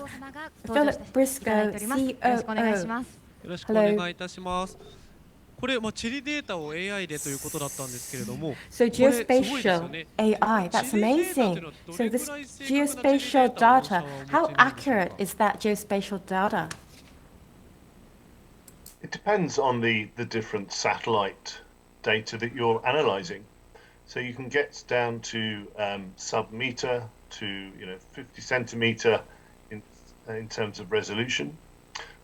Philip Briscoe, よろしくお願いし COO. ます。よろしくお願いいたします。これ地理データを AI でということだったんですけれども、 So geospatial AI, that's amazing. So this geospatial data, how accurate is that geospatial data? It depends on the different satellite data that you're analyzing. So you can get down to sub-meter to 50 centimeter in terms of resolution.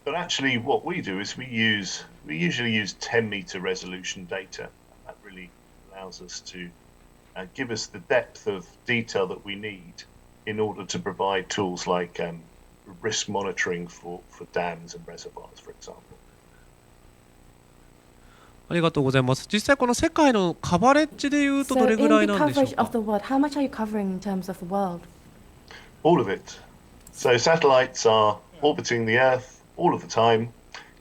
But actually what we do is we usually use 10-meter resolution data. That really allows us to give us the depth of detail that we need in order to provide tools like risk monitoring for dams and reservoirs, for example. ありがとうございます。実際この世界のカバレッジでいうとどれぐらいなんでしょう So in the coverage か of the world, how much are you covering in terms of the world? All of it. So satellites are orbiting the Earth all of the time,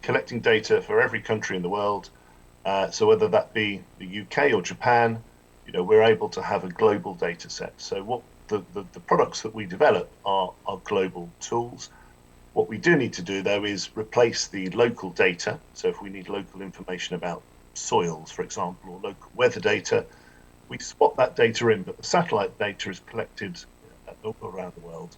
collecting data for every country in the world. So whether that be the UK or Japan, we're able to have a global data set. So what the products that we develop are global tools. What we do need to do, though, is replace the local data. So if we need local information about soils, for example, or local weather data, we swap that data in, but the satellite data is collected all around the world.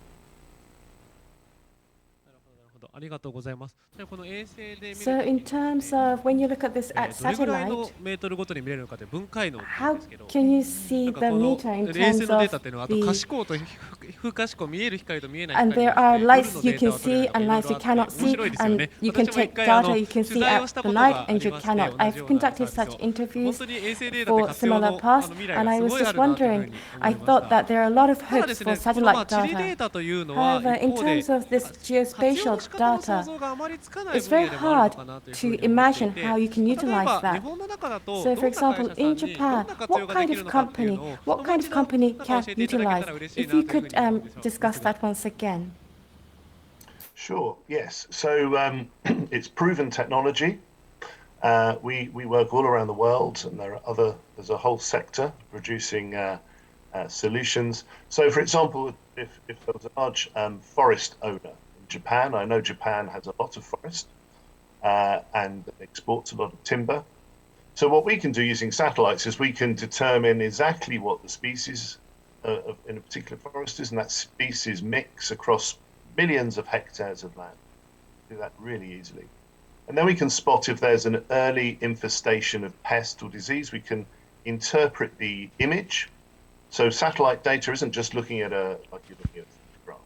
ありがとうございます。この衛星で見る So in terms of when you look at this at どれぐらい satellite, のメートルごとに見れるのかって分解能なん how ですけど、 can you see なんか the この meter in 衛星 terms のデー of タっていうのはあと the 可視光と不可視光見える光と見えない and 光 there があっ are て夜 lights の you データ can を取れ see るのか and いろい lights ろ you あって cannot 面 see 白いですよ and ね。 you can 私も一 take 回 data you can 取 see 材を at した the ことが night あ and り you まして cannot. 同 I've じようなサ conducted ービス such を本 interviews 当に衛星データで for 活用 similar の past 未来 and が I す was ごいあ just るなというふう wondering, に I 思いまし thought た。 that there are a lot of ただで hopes す for ね、この satellite 地理デ data. ータというのは However, 一 in 方で terms of this 活用の geospatial 仕方の想 data, 像があまりつかない it's 分 very 野でもある hard のかなというふ to うに思ってい imagine て、 how you can 例え utilize ば日 that. 本の中だと So, ど for んな会 example, 社さ in んにどん Japan, な活用 what がで kind きる of のかっていう company, のをも what う kind 一 of 度なん company か can 教えていただけ utilize? たら嬉しい If な you というふう could に思うんですよ。 discuss that once again. Sure, yes. So it's proven technology. We work all around the world, and there's a whole sector producing solutions. So, for example, if there was a large forest owner in Japan, I know Japan has a lot of forest and exports a lot of timber. So what we can do using satellites is we can determine exactly what the species in a particular forest is, and that species mix across millions of hectares of land. Do that really easily. And then we can spot if there's an early infestation of pest or disease. We can interpret the image. So satellite data isn't just looking at like you're looking at a graph.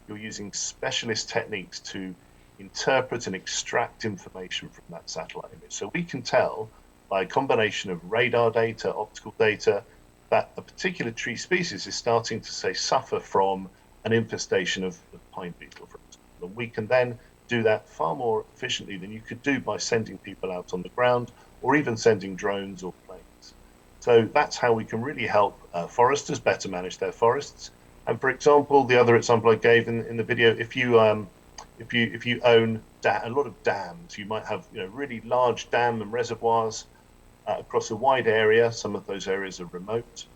You're using specialist techniques to interpret and extract information from that satellite image. So we can tell by a combination of radar data, optical data, that a particular tree species is starting to, say, suffer from an infestation of pine beetle, for example. And we can then do that far more efficiently than you could do by sending people out on the ground or even sending drones or planes. So that's how we can really help foresters better manage their forests. And for example, the other example I gave in the video, if you own a lot of dams, you might have really large dam and reservoirs across a wide area. Some of those areas are remote.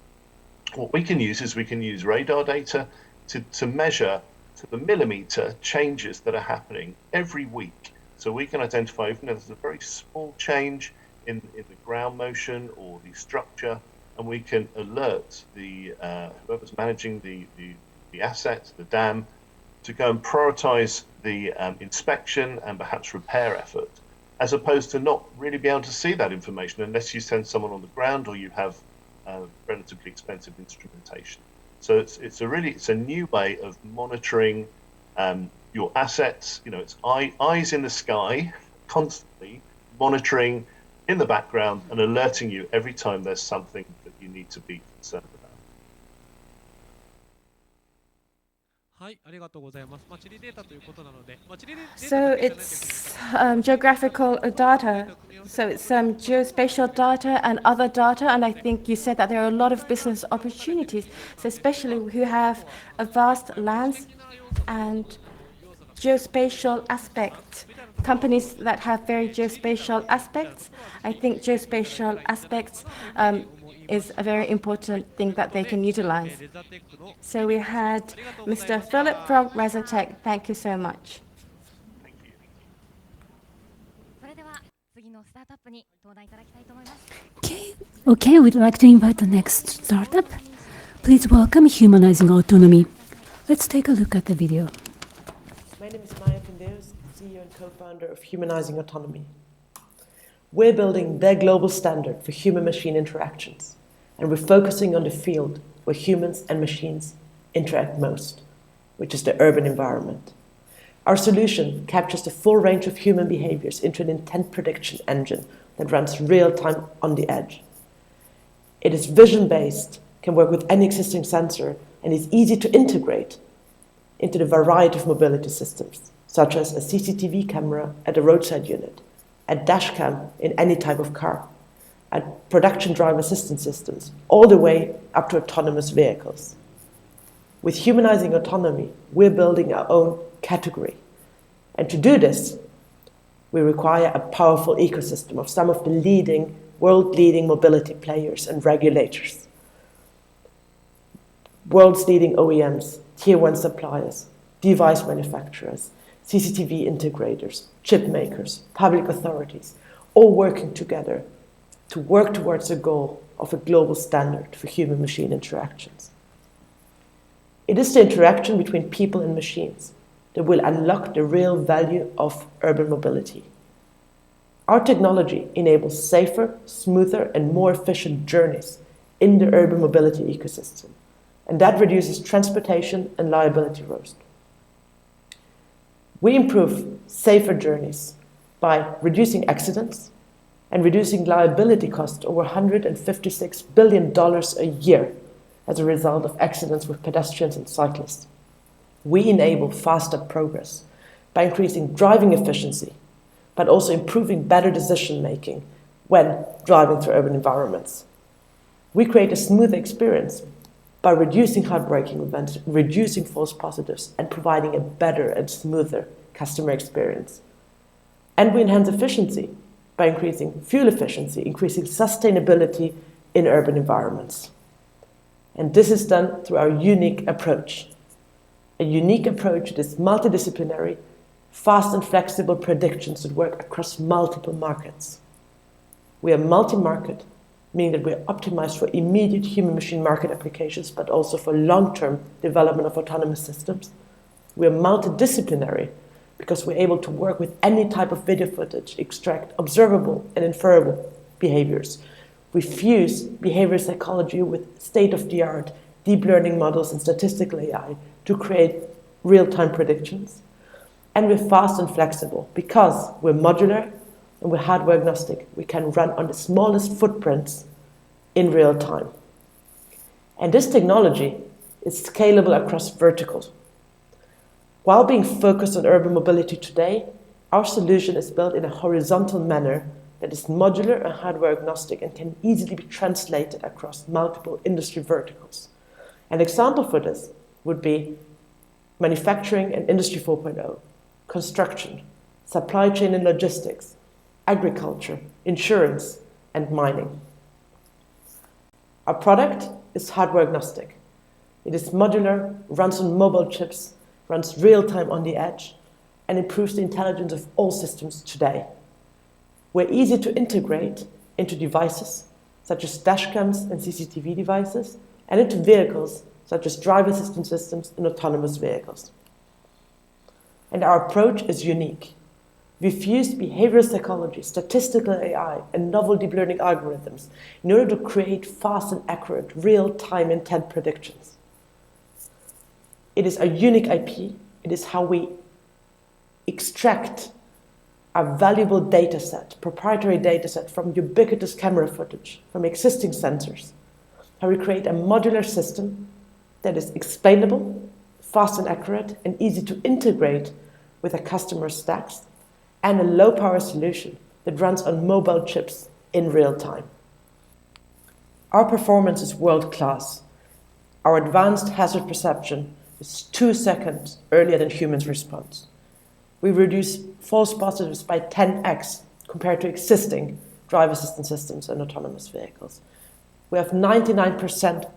What we can use is we can use radar data to measure to the millimeter changes that are happening every week. So we can identify even if there's a very small change in the ground motion or the structure, and we can alert the whoever's managing the asset, the dam, to go and prioritize the inspection and perhaps repair effort, as opposed to not really be able to see that information unless you send someone on the ground or you have relatively expensive instrumentation. So it's a new way of monitoring your assets. It's eyes in the sky, constantly monitoring in the background and alerting you every time there's something that you need to be concerned about. So it's geographical data. So it's geospatial data and other data, and I think you said that there are a lot of business opportunities, so especially who have a vast lands and geospatial aspects. Companies that have very geospatial aspects, I think geospatial aspects is a very important thing that they can utilize. So we had Mr. Philip from Resetech. Thank you so much. Okay, we'd like to invite the next startup. Please welcome Humanizing Autonomy. Let's take a look at the video. My name is Maya Pindeus, CEO and co-founder of Humanizing Autonomy. We're building the global standard for human-machine interactions, and we're focusing on the field where humans and machines interact most, which is the urban environment. Our solution captures the full range of human behaviors into an intent prediction engine that runs real-time on the edge. It is vision-based, can work with any existing sensor, and is easy to integrate into the variety of mobility systems, such as a CCTV camera at a roadside unit, a dash cam in any type of car, and production driver assistance systems, all the way up to autonomous vehicles. With Humanizing Autonomy, we're building our own category. And to do this, we require a powerful ecosystem of some of the world-leading mobility players and regulators. World's leading OEMs, Tier 1 suppliers, device manufacturers, CCTV integrators, chip makers, public authorities, all working together to work towards the goal of a global standard for human-machine interactions. It is the interaction between people and machines that will unlock the real value of urban mobility. Our technology enables safer, smoother, and more efficient journeys in the urban mobility ecosystem, and that reduces transportation and liability risk. We improve safer journeys by reducing accidents and reducing liability costs over $156 billion a year as a result of accidents with pedestrians and cyclists. We enable faster progress by increasing driving efficiency, but also improving better decision-making when driving through urban environments. We create a smoother experience by reducing heartbreaking events, reducing false positives, and providing a better and smoother customer experience. And we enhance efficiency by increasing fuel efficiency, increasing sustainability in urban environments. And this is done through our unique approach. A unique approach that is multidisciplinary, fast and flexible predictions that work across multiple markets. We are multi-market, meaning that we are optimized for immediate human-machine market applications, but also for long-term development of autonomous systems. We are multidisciplinary, because we're able to work with any type of video footage, extract observable and inferable behaviors. We fuse behavioral psychology with state-of-the-art deep learning models and statistical AI to create real-time predictions. And we're fast and flexible because we're modular and we're hardware agnostic. We can run on the smallest footprints in real time. And this technology is scalable across verticals. While being focused on urban mobility today, our solution is built in a horizontal manner that is modular and hardware agnostic and can easily be translated across multiple industry verticals. An example for this would be manufacturing and Industry 4.0, construction, supply chain and logistics, agriculture, insurance, and mining. Our product is hardware agnostic. It is modular, runs on mobile chips, runs real-time on the edge, and improves the intelligence of all systems today. We're easy to integrate into devices, such as dashcams and CCTV devices, and into vehicles, such as driver assistance systems and autonomous vehicles. And our approach is unique. We fused behavioral psychology, statistical AI, and novel deep learning algorithms in order to create fast and accurate, real-time intent predictions. It is a unique IP. It is how we extract a valuable data set, proprietary data set from ubiquitous camera footage, from existing sensors. How we create a modular system that is explainable, fast and accurate, and easy to integrate with a customer's stacks, and a low-power solution that runs on mobile chips in real time. Our performance is world-class. Our advanced hazard perception is 2 seconds earlier than humans' response. We reduce false positives by 10x compared to existing driver assistance systems and autonomous vehicles. We have 99%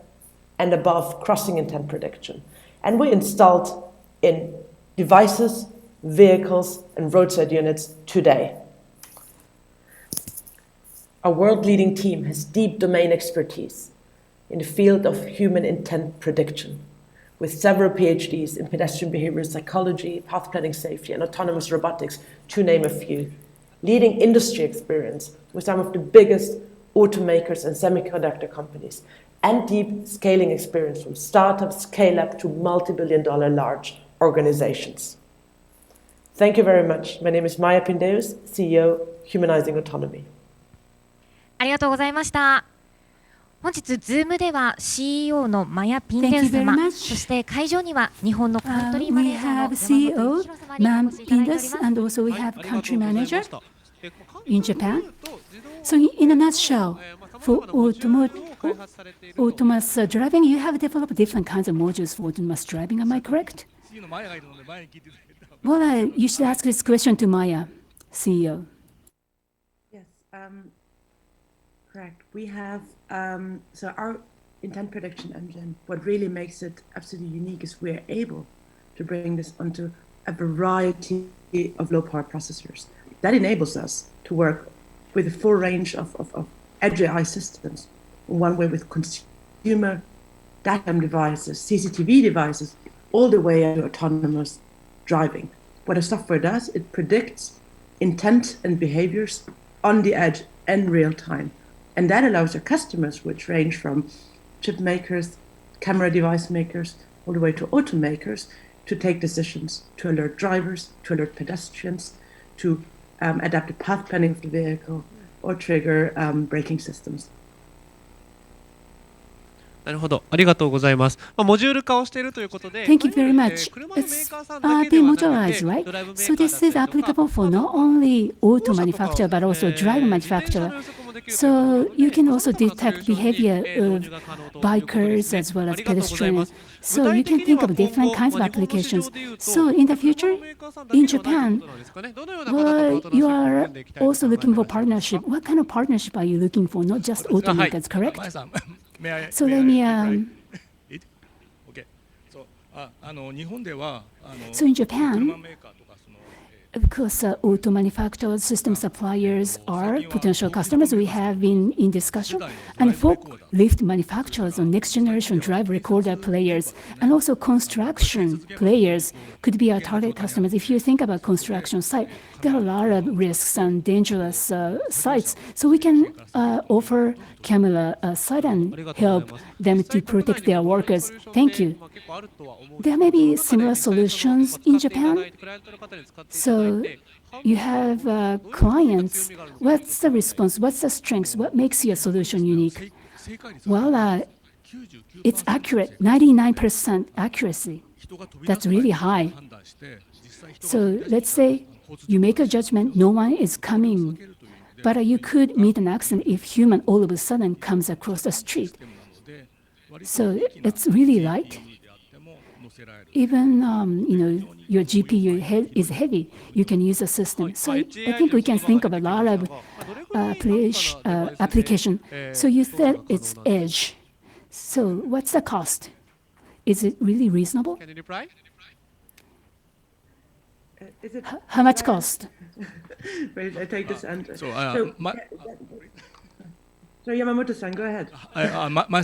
and above crossing intent prediction, and we installed in devices, vehicles, and roadside units today. Our world-leading team has deep domain expertise in the field of human intent prediction, with several PhDs in pedestrian behavioral psychology, path planning safety, and autonomous robotics, to name a few. Leading industry experience with some of the biggest automakers and semiconductor companies, and deep scaling experience from startups, scale-up to multi-billion-dollar large organizations. Thank you very much. My name is Maya Pindeus, CEO, Humanizing Autonomy. ありがとうございました。本日、Zoom では CEO のマヤ・ピンデウス様、そして会場には日本のカントリーマネージャーの CEO Ma'am Pindeus, and also we have country manager in Japan. So in a nutshell, for autonomous driving, you have developed different kinds of modules for autonomous driving. Am I correct? Well, you should ask this question to Maya, CEO. Yes, correct. We have, so our intent prediction engine, what really makes it absolutely unique is we're able to bring this onto a variety of low-power processors. That enables us to work with a full range of edge AI systems, one way with consumer dashcam devices, CCTV devices, all the way to autonomous driving. What a software does, it predicts intent and behaviors on the edge in real time. And that allows our customers, which range from chip makers, camera device makers, all the way to automakers, to take decisions, to alert drivers, to alert pedestrians, to adapt the path planning of the vehicle, or trigger braking systems. なるほど、ありがとうございます。モジュール化をしているということで、Thank you very much. It's demodularized, right? So this is applicable for not only auto manufacturer but also driver manufacturer. So you can also detect behavior of bikers as well as pedestrians. So you can think of different kinds of applications. So in the future, in Japan, well, you are also looking for partnership. What kind of partnership are you looking for? Not just automakers, correct? So let me. So in Japan, Of course, auto manufacturers, system suppliers are potential customers. We have been in discussion. And forklift manufacturers or next generation drive recorder players, and also construction players could be our target customers. If you think about construction site, there are a lot of risks and dangerous sites. So we can offer camera site and help them to protect their workers. Thank you. There may be similar solutions in Japan. So you have clients. What's the response? What's the strength? What makes your solution unique? Well, it's accurate, 99% accuracy. That's really high. So let's say you make a judgment, no one is coming, but you could meet an accident if human all of a sudden comes across the street. So it's really light. Even your GPU is heavy, you can use the system. So I think we can think of a lot of application. So you said it's edge. So what's the cost? Is it really reasonable? Can you reply? How much cost? Wait, I take this answer. So Yamamoto-san, go ahead.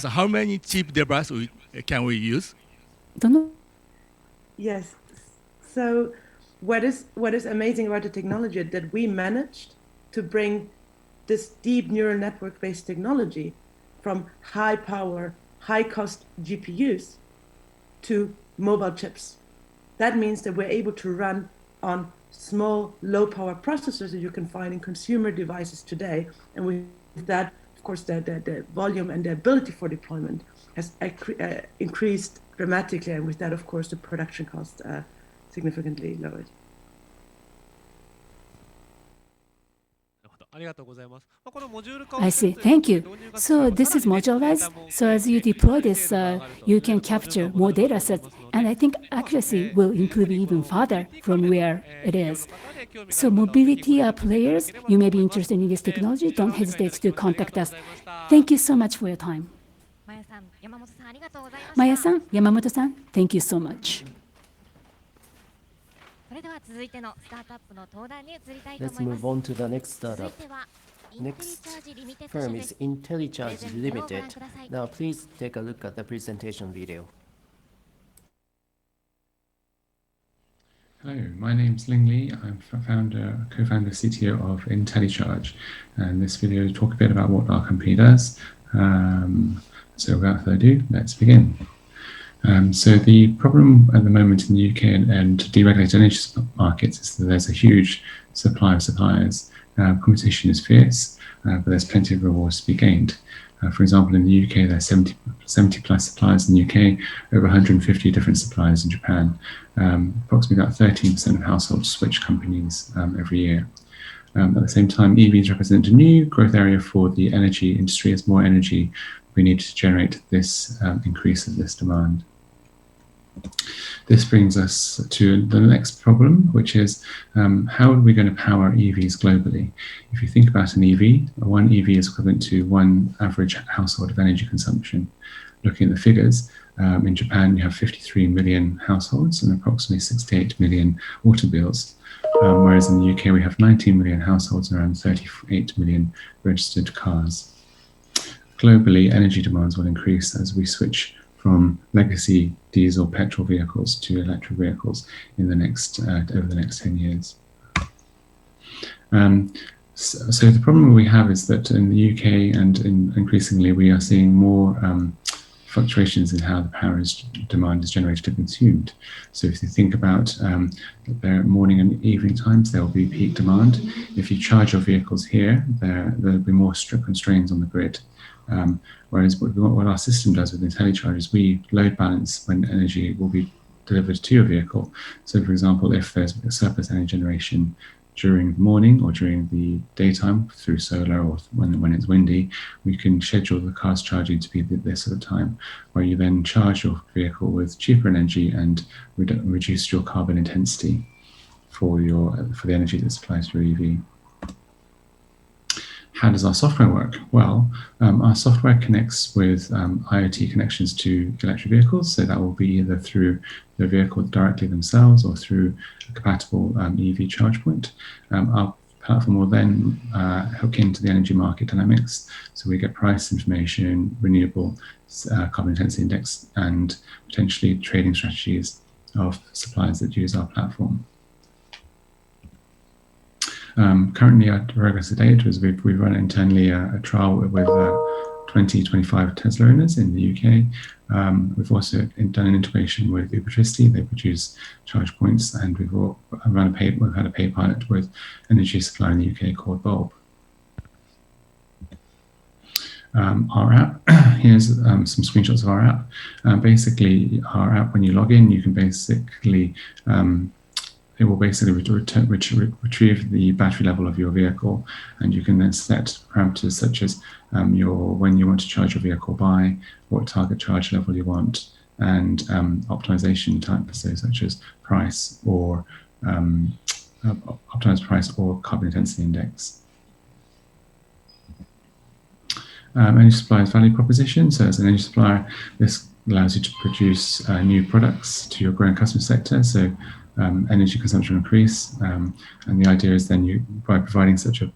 How many cheap devices can we use? Don't know. Yes. So what is amazing about the technology is that we managed to bring this deep neural network-based technology from high power, high cost GPUs to mobile chips. That means that we're able to run on small, low power processors that you can find in consumer devices today. And with that, of course, the volume and the ability for deployment has increased dramatically. And with that, of course, the production cost significantly lowered. I see. Thank you. So this is modularized. So as you deploy this, you can capture more data sets. And I think accuracy will improve even further from where it is. So mobility players, you may be interested in this technology. Don't hesitate to contact us. Thank you so much for your time. Maya-san, Yamamoto-san, thank you so much. Let's move on to the next startup. Next firm is IntelliCharge Limited. Now please take a look at the presentation video. Hello, my name's Ling Li. I'm co-founder, CTO of IntelliCharge. And this video will talk a bit about what our company does. So without further ado, let's begin. So the problem at the moment in the UK and deregulated energy markets is that there's a huge supply of suppliers. Competition is fierce, but there's plenty of rewards to be gained. For example, in the UK, there are 70 plus suppliers in the UK, over 150 different suppliers in Japan. Approximately about 13% of households switch companies every year. At the same time, EVs represent a new growth area for the energy industry. As more energy we need to generate this increase of this demand. This brings us to the next problem, which is how are we going to power EVs globally? If you think about an EV, one EV is equivalent to one average household of energy consumption. Looking at the figures, in Japan you have 53 million households and approximately 68 million automobiles, whereas in the UK we have 19 million households and around 38 million registered cars. Globally, energy demands will increase as we switch from legacy diesel petrol vehicles to electric vehicles in the next over the next 10 years. So the problem we have is that in the UK and increasingly we are seeing more fluctuations in how the power demand is generated and consumed. So if you think about their morning and evening times, there will be peak demand. If you charge your vehicles here, there'll be more strict constraints on the grid. Whereas what our system does with IntelliCharge is we load balance when energy will be delivered to your vehicle. So for example, if there's a surplus energy generation during the morning or during the daytime through solar or when it's windy, we can schedule the car's charging to be this sort of time, where you then charge your vehicle with cheaper energy and reduce your carbon intensity for the energy that supplies your EV. how does our software work? Well, our software connects with IoT connections to electric vehicles, so that will be either through the vehicle directly themselves or through a compatible EV charge point. Our platform will then hook into the energy market dynamics, so we get price information, renewable carbon intensity index, and potentially trading strategies of suppliers that use our platform. Currently, our progress to date is we've run internally a trial with 20-25 Tesla owners in the UK. We've also done an integration with Ubertricity. They produce charge points, and we've had a paid pilot with energy supplier in the UK called Bulb. Our app, here's some screenshots of our app. Basically, our app, when you log in, you can basically it will basically retrieve the battery level of your vehicle, and you can then set parameters such as when you want to charge your vehicle by, what target charge level you want, and optimization types, so such as price or optimized price or carbon intensity index. Energy supplier's value proposition. So as an energy supplier, this allows you to produce new products to your growing customer sector. So energy consumption increase, and the idea is then by providing such a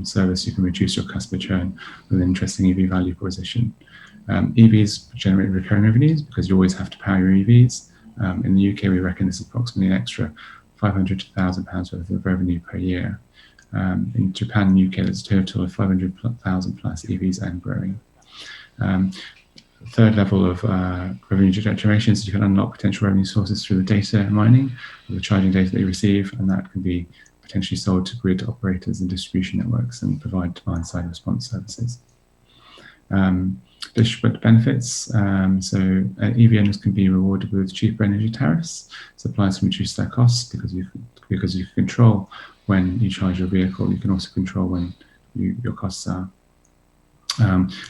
service, you can reduce your customer churn with an interesting EV value proposition. EVs generate recurring revenues because you always have to power your EVs. In the UK, we reckon this is approximately an extra £500 to £1,000 worth of revenue per year. In Japan and UK, there's a total of 500,000 plus EVs and growing. Third level of revenue generation is you can unlock potential revenue sources through the data mining, or the charging data that you receive, and that can be potentially sold to grid operators and distribution networks and provide demand-side response services. Distributed benefits, so EV owners can be rewarded with cheaper energy tariffs. Suppliers can reduce their costs because you can control when you charge your vehicle. You can also control when your costs are.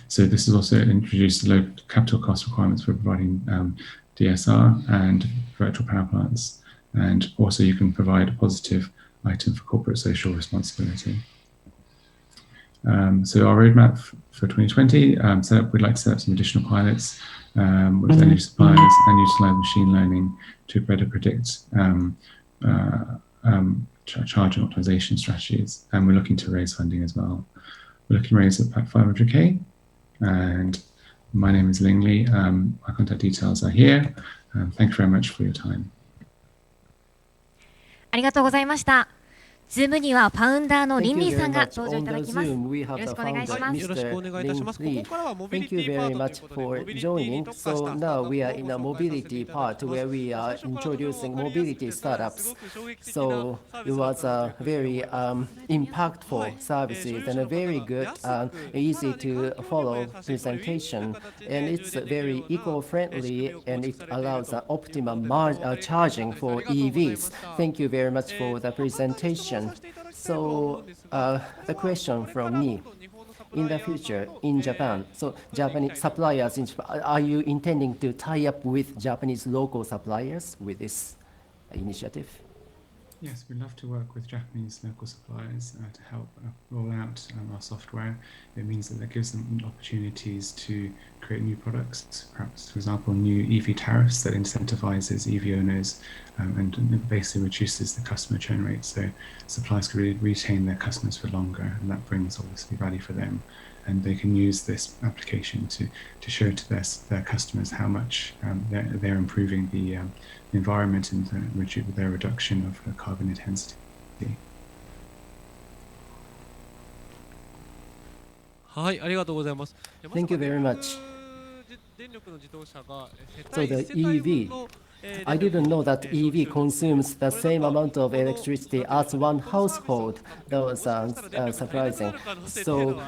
So this has also introduced low capital cost requirements for providing DSR and virtual power plants. And also you can provide a positive item for corporate social responsibility. So our roadmap for 2020, we'd like to set up some additional pilots with energy suppliers and utilize machine learning to better predict charge and optimization strategies. And we're looking to raise funding as well. We're looking to raise about 500k, and my name is Lingley. My contact details are here. Thank you very much for your time. ありがとうございました。Zoom にはファウンダーのリンリーさんが登場いただきます。よろしくお願いします。よろしくお願いいたします。ここからはモビリティパートということで、モビリティに特化した So now we are in a mobility part where we are introducing mobility startups. So it was a very impactful services and a very good, easy to follow presentation. And it's very eco-friendly and it allows optimum charging for EVs. Thank you very much for the presentation. So the question from me, in the future in Japan, so Japanese suppliers, are you intending to tie up with Japanese local suppliers with this initiative? Yes, we'd love to work with Japanese local suppliers to help roll out our software. It means that gives them opportunities to create new products, perhaps, for example, new EV tariffs that incentivizes EV owners and basically reduces the customer churn rate. So suppliers can really retain their customers for longer, and that brings obviously value for them. And they can use this application to show to their customers how much they're improving the environment and their reduction of carbon intensity. Thank you very much. So the EV, I didn't know that EV consumes the same amount of electricity as one household. That was surprising. So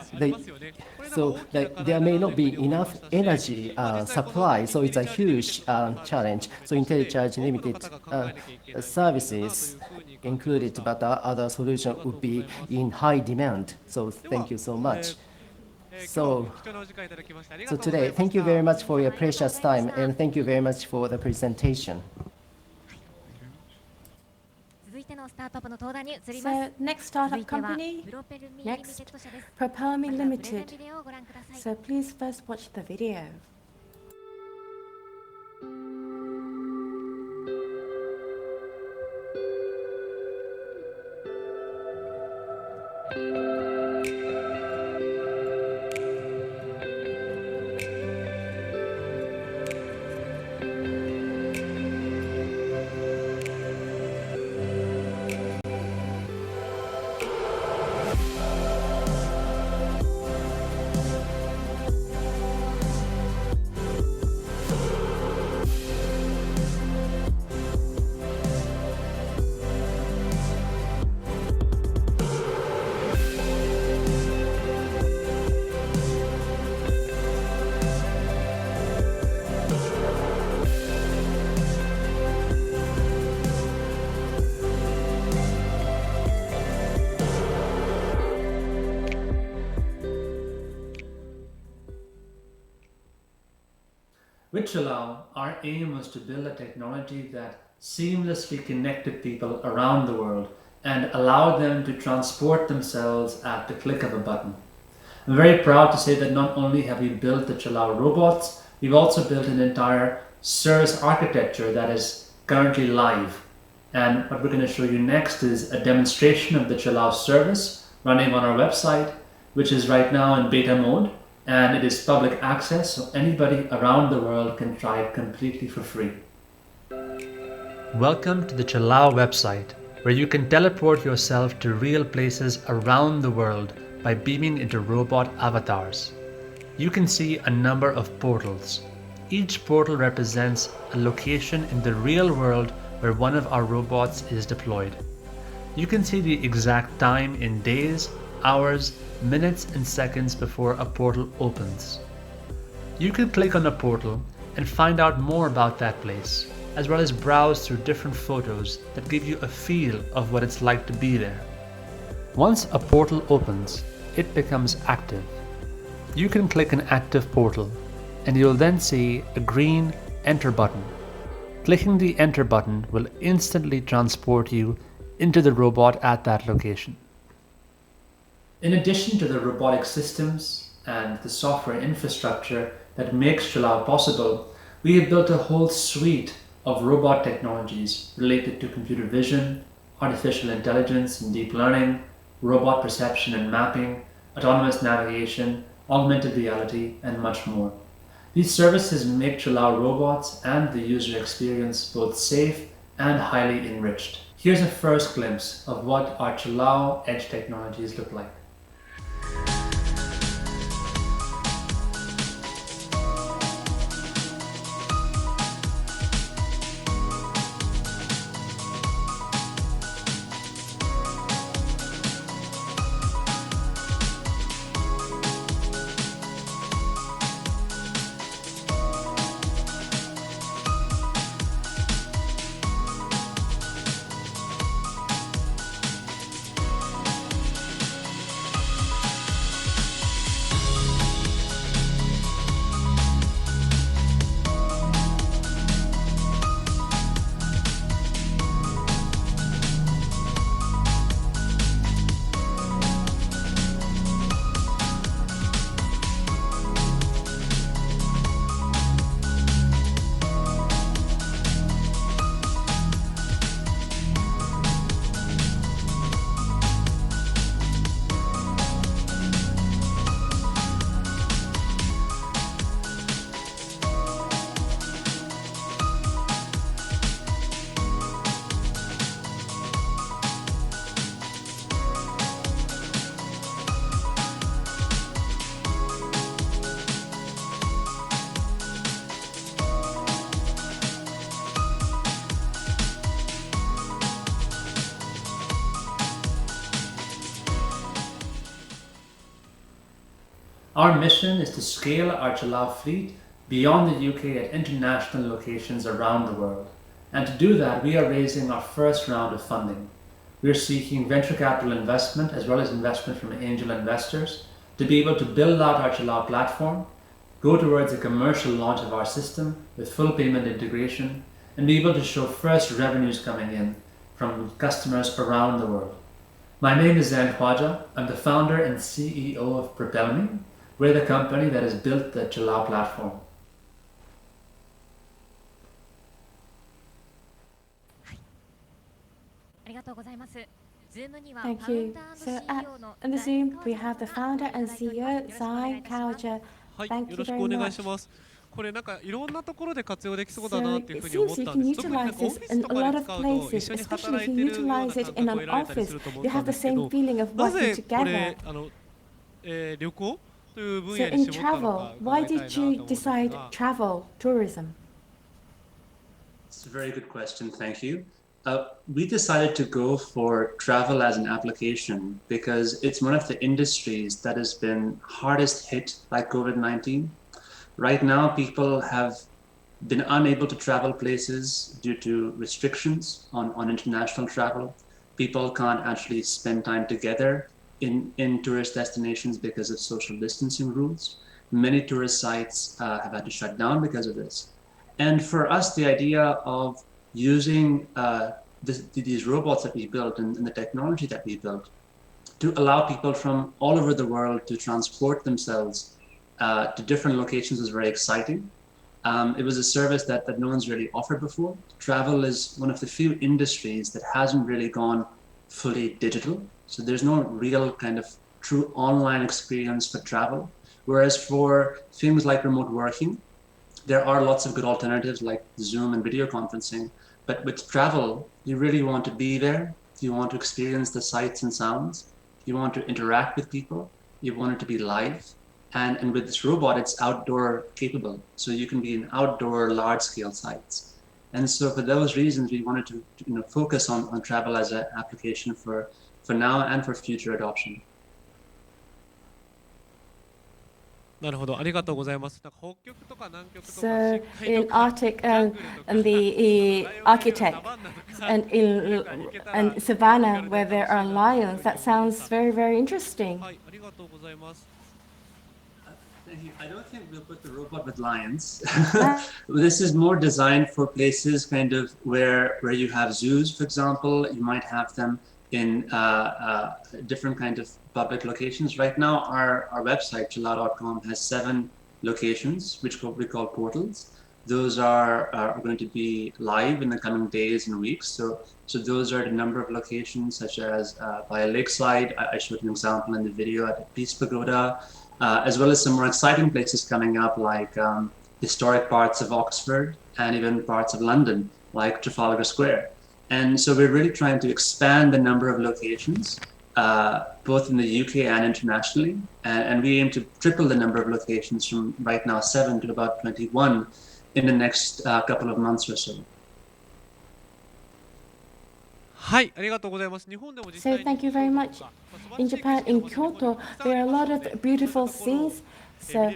there may not be enough energy supply, so it's a huge challenge. So IntelliCharge Limited services included, but other solution would be in high demand. So thank you so much. So today, thank you very much for your precious time, and thank you very much for the presentation. So next startup company, next Propel Me Limited. So please first watch the video. With Chalao, our aim was to build a technology that seamlessly connected people around the world and allowed them to transport themselves at the click of a button. I'm very proud to say that not only have we built the Chalao robots, we've also built an entire service architecture that is currently live. And what we're going to show you next is a demonstration of the Chalao service running on our website, which is right now in beta mode. And it is public access, so anybody around the world can try it completely for free. Welcome to the Chalao website, where you can teleport yourself to real places around the world by beaming into robot avatars. You can see a number of portals. Each portal represents a location in the real world where one of our robots is deployed. You can see the exact time in days, hours, minutes and seconds before a portal opens. You can click on a portal and find out more about that place, as well as browse through different photos that give you a feel of what it's like to be there. Once a portal opens, it becomes active. You can click an active portal and you'll then see a green Enter button. Clicking the Enter button will instantly transport you into the robot at that location. In addition to the robotic systems and the software infrastructure that makes Chalao possible, we have built a whole suite of robot technologies related to computer vision, artificial intelligence and deep learning, robot perception and mapping, autonomous navigation, augmented reality, and much more. These services make Chalao robots and the user experience both safe and highly enriched. Here's a first glimpse of what our Chalao edge technologies look like. Our mission is to scale our Chalao fleet beyond the UK at international locations around the world. And to do that, we are raising our first round of funding. We are seeking venture capital investment as well as investment from angel investors to be able to build out our Chalao platform, go towards a commercial launch of our system with full payment integration, and be able to show first revenues coming in from customers around the world. My name is Zain Khwaja. I'm the founder and CEO of Propelme. We're the company that has built the Jalao platform. Thank you. So in the Zoom, we have the founder and CEO, Zain Khwaja. Thank you very much. これなんかいろんなところで活用できそうだ So なっていう it ふうに思 seems っ you たん can です。特になん utilize かオ this フィス in と a かで lot of 使うと一 places, 緒に especially 働 if い you てるような utilize 感 it 覚 in を an 得られたり office. すると思っ You た have ん the ですけ same ど、 feeling of な working ぜこ together. れ旅行という分 So 野に in 絞ったの travel, か why 伺いたい did なと you 思うんです decide が。 travel, tourism? It's a very good question, thank you. We decided to go for travel as an application because it's one of the industries that has been hardest hit by COVID-19. Right now, people have been unable to travel places due to restrictions on international travel. People can't actually spend time together in tourist destinations because of social distancing rules. Many tourist sites have had to shut down because of this. And for us, the idea of using these robots that we built and the technology that we built to allow people from all over the world to transport themselves to different locations was very exciting. It was a service that no one's really offered before. Travel is one of the few industries that hasn't really gone fully digital. So there's no real kind of true online experience for travel. Whereas for things like remote working, there are lots of good alternatives like Zoom and video conferencing. But with travel, you really want to be there. You want to experience the sights and sounds. You want to interact with people. You want it to be live. And with this robot, it's outdoor capable. So you can be in outdoor large scale sites. And so for those reasons, we wanted to focus on travel as an application for now and for future adoption. なるほど、ありがとうございます。なんか北極とか南極とか So 深海 in とか Arctic and the Arctic and Savannah where there are lions, that sounds very, very interesting. はい、ありがとうございます。 Thank you. I don't think we'll put the robot with lions. This is more designed for places kind of where you have zoos, for example. You might have them in different kind of public locations. Right now, our website, jalao.com, has 7 locations, which we call portals. Those are going to be live in the coming days and weeks. So those are the number of locations, such as by a lakeside. I showed an example in the video at a Peace Pagoda, as well as some more exciting places coming up, like historic parts of Oxford and even parts of London, like Trafalgar Square. And so we're really trying to expand the number of locations, both in the UK and internationally. And we aim to triple the number of locations from right now 7 to about 21 in the next couple of months or so. はい、ありがとうございます。 So thank you very much. In Japan, in Kyoto, there are a lot of beautiful scenes. So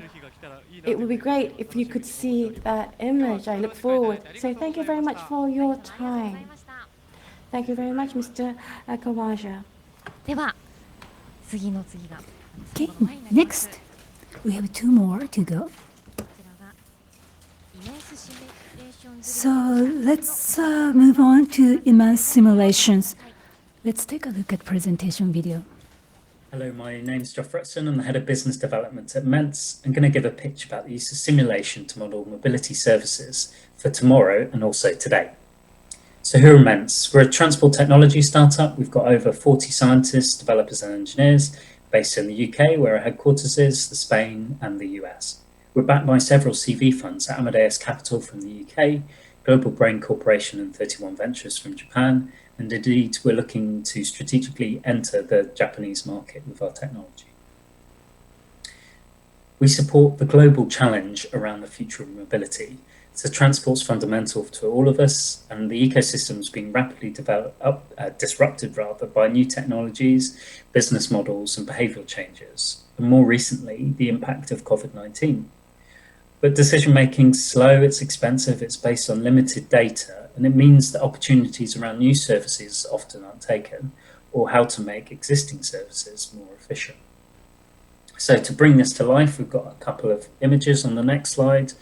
it would be great if you could see that image. I look forward. So thank you very much for your time. Thank you very much, Mr. Kawaja. Okay, next, we have 2 more to go. So let's move on to immersive simulations. Let's take a look at presentation video. Hello, my name's Geoff Retson. I'm the Head of Business Development at Mentz. I'm going to give a pitch about the use of simulation to model mobility services for tomorrow and also today. So who are Mentz? We're a transport technology startup. We've got over 40 scientists, developers and engineers based in the UK, where our headquarters is, Spain and the US. We're backed by several CV funds at Amadeus Capital from the UK, Global Brain Corporation and 31 Ventures from Japan, and indeed we're looking to strategically enter the Japanese market with our technology. We support the global challenge around the future of mobility. So transport's fundamental to all of us, and the ecosystem's being rapidly disrupted by new technologies, business models, and behavioural changes, and more recently, the impact of COVID-19. But decision-making's slow, it's expensive, it's based on limited data, and it means that opportunities around new services often aren't taken, or how to make existing services more efficient. So to bring this to life, we've got a couple of images on the next slide.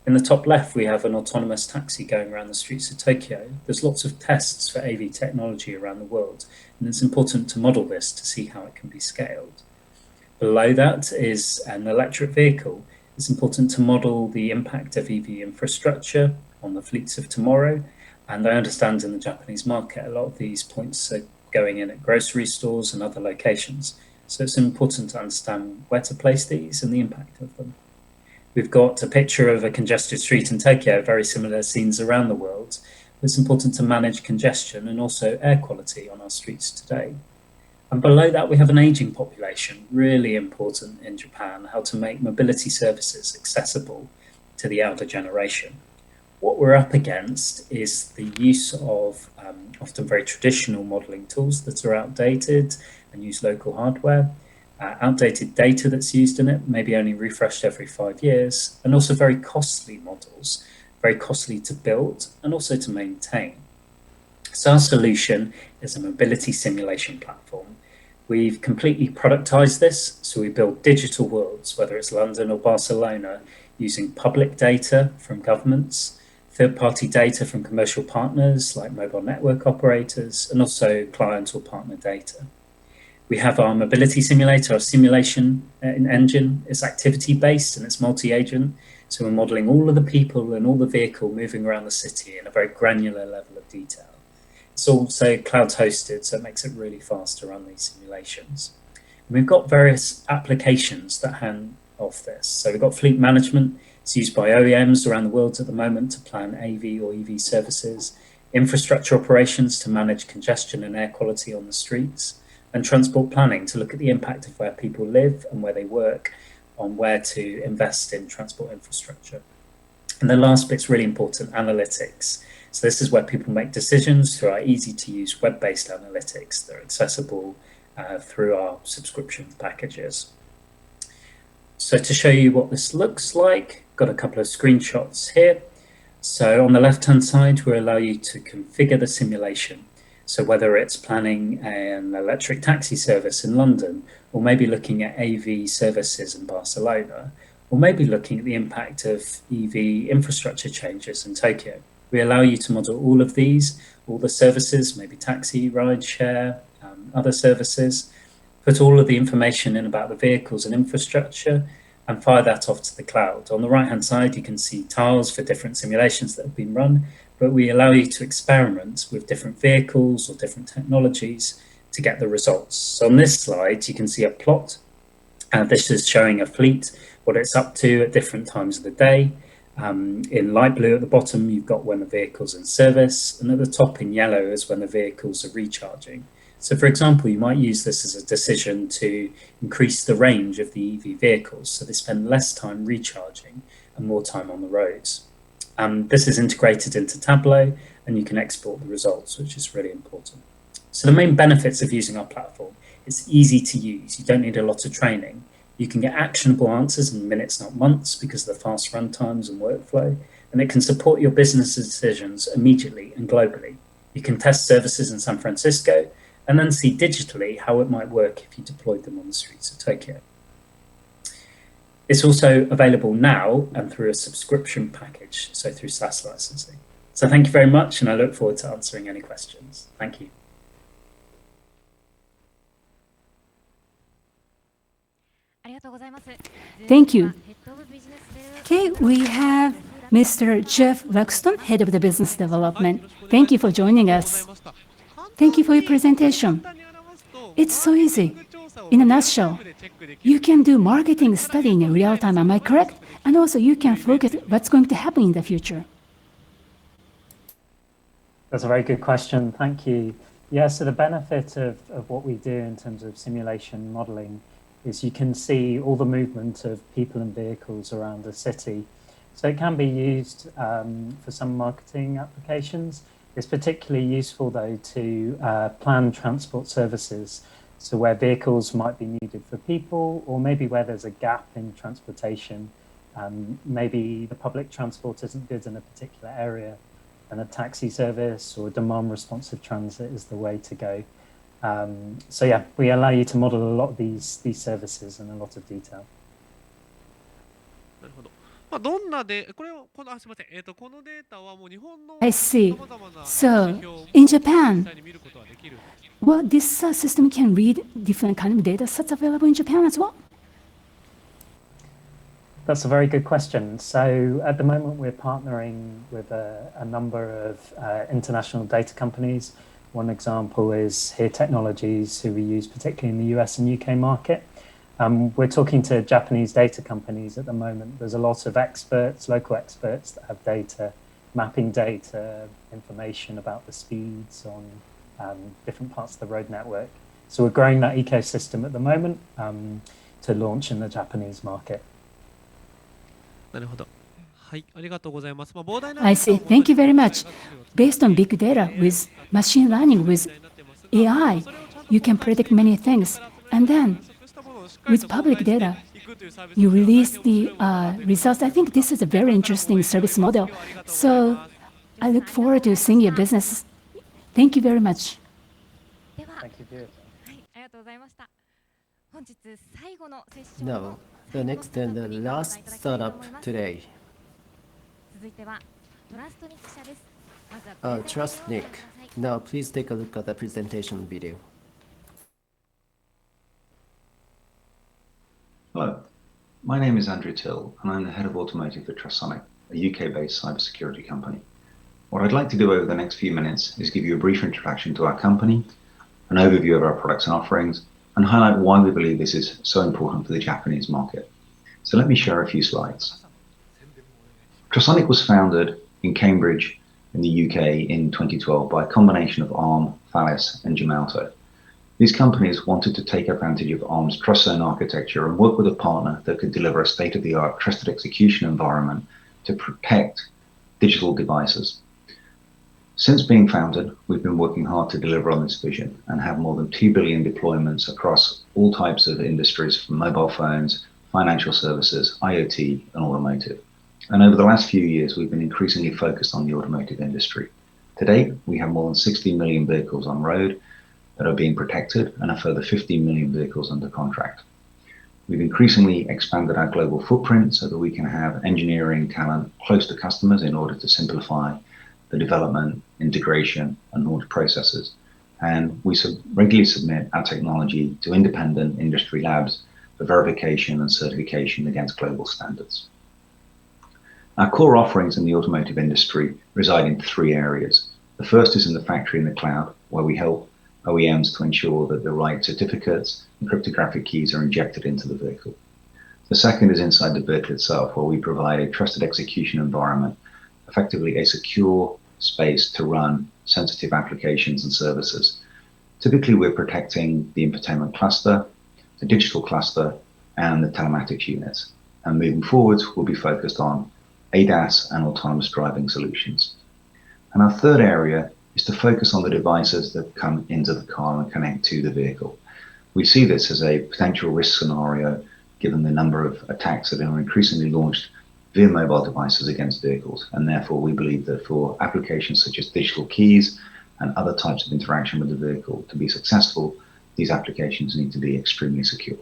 In the top left, we have an autonomous taxi going around the streets of Tokyo. There's lots of tests for AV technology around the world, and it's important to model this to see how it can be scaled. Below that is an electric vehicle. It's important to model the impact of EV infrastructure on the fleets of tomorrow. And I understand in the Japanese market, a lot of these points are going in at grocery stores and other locations. So it's important to understand where to place these and the impact of them. We've got a picture of a congested street in Tokyo, very similar scenes around the world. It's important to manage congestion and also air quality on our streets today. And below that, we have an aging population, really important in Japan, how to make mobility services accessible to the elder generation. What we're up against is the use of often very traditional modeling tools that are outdated and use local hardware, outdated data that's used in it, maybe only refreshed every 5 years, and also very costly models, very costly to build and also to maintain. So our solution is a mobility simulation platform. We've completely productized this, so we build digital worlds, whether it's London or Barcelona, using public data from governments, third-party data from commercial partners like mobile network operators, and also client or partner data. We have our mobility simulator, our simulation engine. It's activity-based and it's multi-agent. So we're modeling all of the people and all the vehicle moving around the city in a very granular level of detail. It's also cloud hosted, so it makes it really fast to run these simulations. And we've got various applications that hand off this. So we've got fleet management. It's used by OEMs around the world at the moment to plan AV or EV services, infrastructure operations to manage congestion and air quality on the streets, and transport planning to look at the impact of where people live and where they work on where to invest in transport infrastructure. And the last bit's really important, analytics. So this is where people make decisions through our easy-to-use web-based analytics that are accessible through our subscription packages. So to show you what this looks like, got a couple of screenshots here. So on the left-hand side, we allow you to configure the simulation. So whether it's planning an electric taxi service in London, or maybe looking at AV services in Barcelona, or maybe looking at the impact of EV infrastructure changes in Tokyo. We allow you to model all of these, all the services, maybe taxi, ride share, other services, put all of the information in about the vehicles and infrastructure, and fire that off to the cloud. On the right-hand side, you can see tiles for different simulations that have been run, but we allow you to experiment with different vehicles or different technologies to get the results. So on this slide, you can see a plot. This is showing a fleet, what it's up to at different times of the day. In light blue at the bottom, you've got when the vehicle's in service, and at the top in yellow is when the vehicles are recharging. So for example, you might use this as a decision to increase the range of the EV vehicles, so they spend less time recharging and more time on the roads. This is integrated into Tableau, and you can export the results, which is really important. So the main benefits of using our platform, it's easy to use. You don't need a lot of training. You can get actionable answers in minutes, not months, because of the fast run times and workflow, and it can support your business decisions immediately and globally. You can test services in San Francisco and then see digitally how it might work if you deployed them on the streets of Tokyo. It's also available now and through a subscription package, so through SaaS licensing. So thank you very much, and I look forward to answering any questions. Thank you. Thank you. Okay, we have Mr. Jeff Luxton, Head of the Business Development. Thank you for joining us. Thank you for your presentation. It's so easy. In a nutshell, you can do marketing study in real time, am I correct? And also you can focus what's going to happen in the future. That's a very good question. Thank you. Yeah, so the benefit of what we do in terms of simulation modeling is you can see all the movement of people and vehicles around the city. So it can be used for some marketing applications. It's particularly useful, though, to plan transport services. So where vehicles might be needed for people, or maybe where there's a gap in transportation, maybe the public transport isn't good in a particular area, and a taxi service or demand responsive transit is the way to go. So yeah, we allow you to model a lot of these services in a lot of detail. なるほど。 Thank you. なるほど。 ありがとうございます。では、ヘッドオブビジネス。 Okay, we have Mr. Jeff Luxton, Head of the Business Development. Thank you for your presentation. I see. So in Japan, well, this system can read different kind of data sets available in Japan as well? That's a very good question. So at the moment, we're partnering with a number of international data companies. One example is Here Technologies, who we use particularly in the US and UK market. We're talking to Japanese data companies at the moment. There's a lot of experts, local experts that have data, mapping data, information about the speeds on different parts of the road network. So we're growing that ecosystem at the moment to launch in the Japanese market. I see. Thank you very much. Based on big data with machine learning, with AI, you can predict many things. And then with public data, you release the results. I think this is a very interesting service model. So I look forward to seeing your business. Thank you very much. Thank you. Now, the next and the last startup today. TrustNIC. Now, please take a look at the presentation video. Hello, my name is Andrew Till, and I'm the head of automotive at TrustSonic, a UK-based cybersecurity company. What I'd like to do over the next few minutes is give you a brief introduction to our company, an overview of our products and offerings, and highlight why we believe this is so important for the Japanese market. So let me share a few slides. TrustSonic was founded in Cambridge in the UK in 2012 by a combination of Arm, Thales, and Gemalto. These companies wanted to take advantage of Arm's trust zone architecture and work with a partner that could deliver a state-of-the-art trusted execution environment to protect digital devices. Since being founded, we've been working hard to deliver on this vision and have more than 2 billion deployments across all types of industries, from mobile phones, financial services, IoT, and automotive. And over the last few years, we've been increasingly focused on the automotive industry. Today, we have more than 60 million vehicles on road that are being protected and a further 15 million vehicles under contract. We've increasingly expanded our global footprint so that we can have engineering talent close to customers in order to simplify the development, integration, and launch processes. And we regularly submit our technology to independent industry labs for verification and certification against global standards. Our core offerings in the automotive industry reside in three areas. The first is in the factory in the cloud, where we help OEMs to ensure that the right certificates and cryptographic keys are injected into the vehicle. The second is inside the vehicle itself, where we provide a trusted execution environment, effectively a secure space to run sensitive applications and services. Typically, we're protecting the infotainment cluster, the digital cluster, and the telematics units. And moving forwards, we'll be focused on ADAS and autonomous driving solutions. And our third area is to focus on the devices that come into the car and connect to the vehicle. We see this as a potential risk scenario, given the number of attacks that are increasingly launched via mobile devices against vehicles. And therefore, we believe that for applications such as digital keys and other types of interaction with the vehicle to be successful, these applications need to be extremely secure.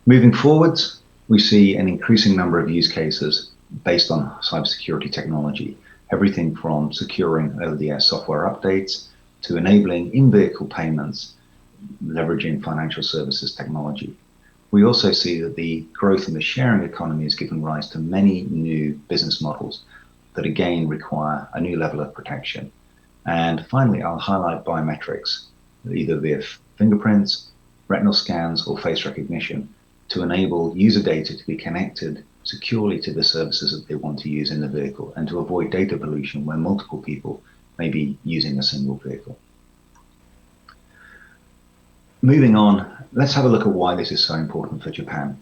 Moving forwards, we see an increasing number of use cases based on cybersecurity technology, everything from securing over-the-air software updates to enabling in-vehicle payments, leveraging financial services technology. We also see that the growth in the sharing economy has given rise to many new business models that again require a new level of protection. And finally, I'll highlight biometrics, either via fingerprints, retinal scans, or face recognition, to enable user data to be connected securely to the services that they want to use in the vehicle and to avoid data pollution where multiple people may be using a single vehicle. Moving on, let's have a look at why this is so important for Japan.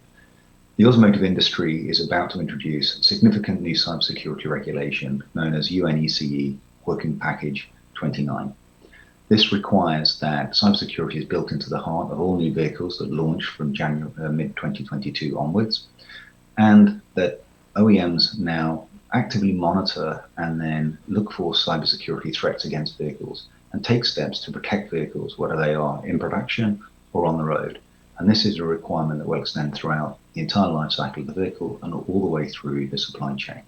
The automotive industry is about to introduce significant new cybersecurity regulation known as UNECE Working Package 29. This requires that cybersecurity is built into the heart of all new vehicles that launch from mid-2022 onwards, and that OEMs now actively monitor and then look for cybersecurity threats against vehicles and take steps to protect vehicles, whether they are in production or on the road. And this is a requirement that will extend throughout the entire life cycle of the vehicle and all the way through the supply chain.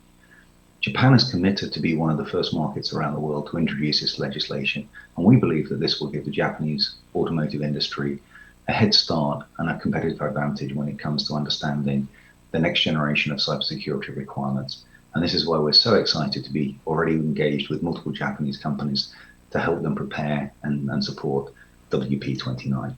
Japan is committed to be one of the first markets around the world to introduce this legislation, and we believe that this will give the Japanese automotive industry a head start and a competitive advantage when it comes to understanding the next generation of cybersecurity requirements. And this is why we're so excited to be already engaged with multiple Japanese companies to help them prepare and support WP29.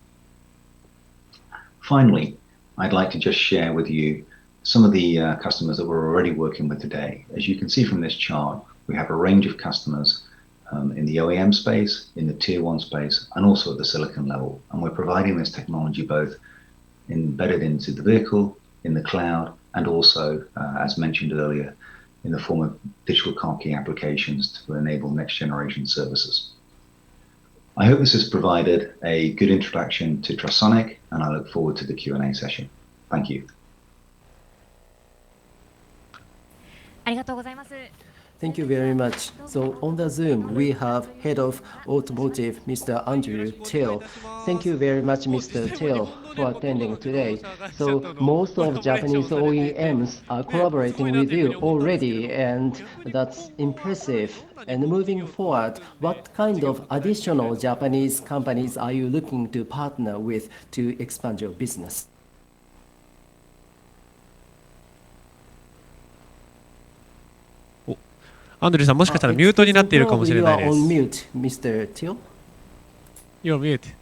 Finally, I'd like to just share with you some of the customers that we're already working with today. As you can see from this chart, we have a range of customers in the OEM space, in the tier 1 space, and also at the silicon level. And we're providing this technology both embedded into the vehicle, in the cloud, and also, as mentioned earlier, in the form of digital car key applications to enable next generation services. I hope this has provided a good introduction to Trustonic, and I look forward to the Q&A session. Thank you. Thank you very much. So on the Zoom, we have Head of Automotive, Mr. Andrew Till. Thank you very much, Mr. Till, for attending today. So most of Japanese OEMs are collaborating with you already, and that's impressive. And moving forward, what kind of additional Japanese companies are you looking to partner with to expand your business?アンドリューさん、もしかしたらミュートになっているかもしれないです。You are on mute, Mr. Till. You're mute.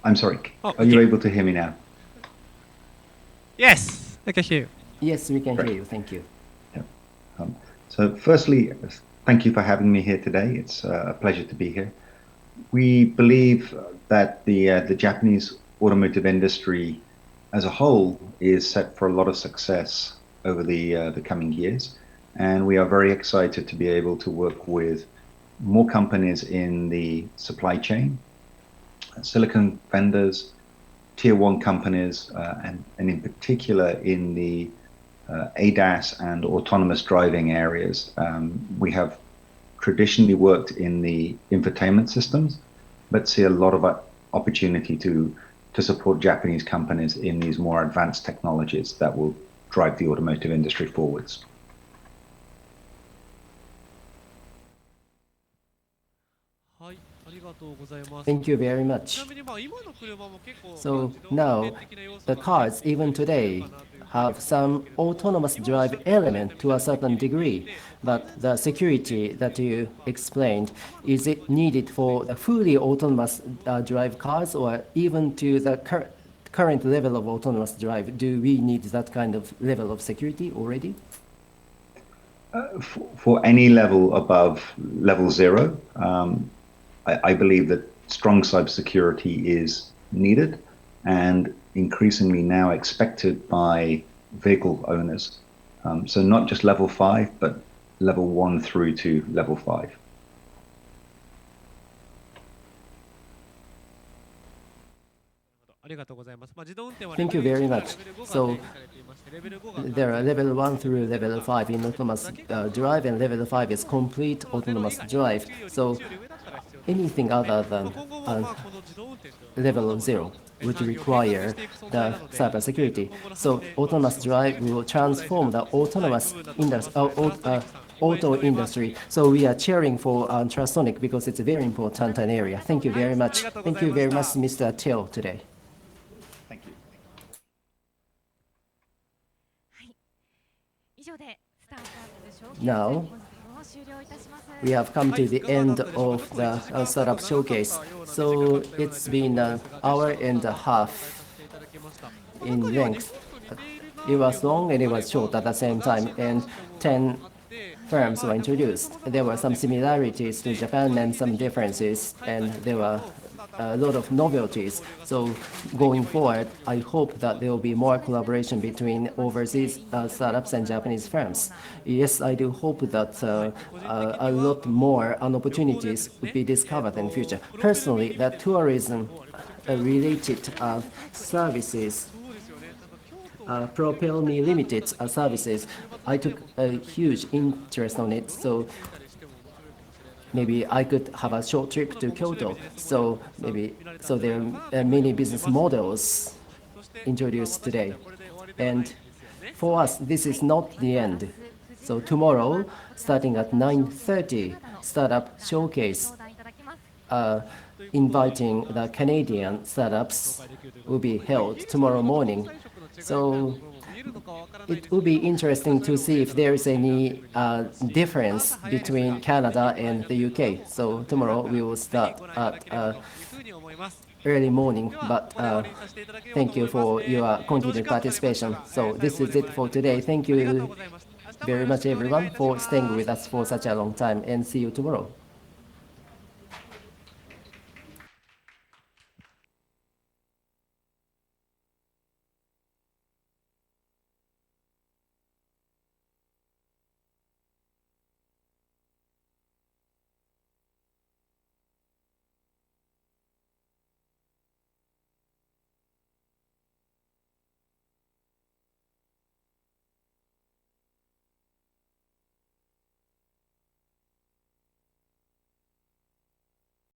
I'm sorry. Are you able to hear me now? Yes, I can hear you. Yes, we can hear you. Thank you. Yeah. So firstly, thank you for having me here today. It's a pleasure to be here. We believe that the Japanese automotive industry as a whole is set for a lot of success over the coming years, and we are very excited to be able to work with more companies in the supply chain, silicon vendors, tier 1 companies, and in particular in the ADAS and autonomous driving areas. We have traditionally worked in the infotainment systems, but see a lot of opportunity to support Japanese companies in these more advanced technologies that will drive the automotive industry forwards. Thank you very much. So now, the cars, even today, have some autonomous drive element to a certain degree, but the security that you explained, is it needed for the fully autonomous drive cars, or even to the current level of autonomous drive? Do we need that kind of level of security already? For any level above level 0, I believe that strong cybersecurity is needed and increasingly now expected by vehicle owners. So not just level 5, but level 1 through to level 5. Thank you very much. So there are level 1 through level 5 in autonomous drive, and level 5 is complete autonomous drive. So anything other than level 0 would require the cybersecurity. So autonomous drive will transform the autonomous auto industry. So we are cheering for Trustonic because it's a very important area. Thank you very much. Thank you very much, Mr. Till, today. Thank you. Now, we have come to the end of the startup showcase. So it's been an hour and a half in length. It was long and it was short at the same time, and 10 firms were introduced. There were some similarities to Japan and some differences, and there were a lot of novelties. So going forward, I hope that there will be more collaboration between overseas startups and Japanese firms. Yes, I do hope that a lot more opportunities would be discovered in the future. Personally, the tourism related services, Propel Me Limited services, I took a huge interest on it. So maybe I could have a short trip to Kyoto. So there are many business models introduced today. And for us, this is not the end. So tomorrow, starting at 9:30, Startup Showcase, inviting the Canadian startups will be held tomorrow morning. So it will be interesting to see if there is any difference between Canada and the UK. So tomorrow we will start at early morning, but thank you for your continued participation. So this is it for today. Thank you very much, everyone, for staying with us for such a long time, and see you tomorrow.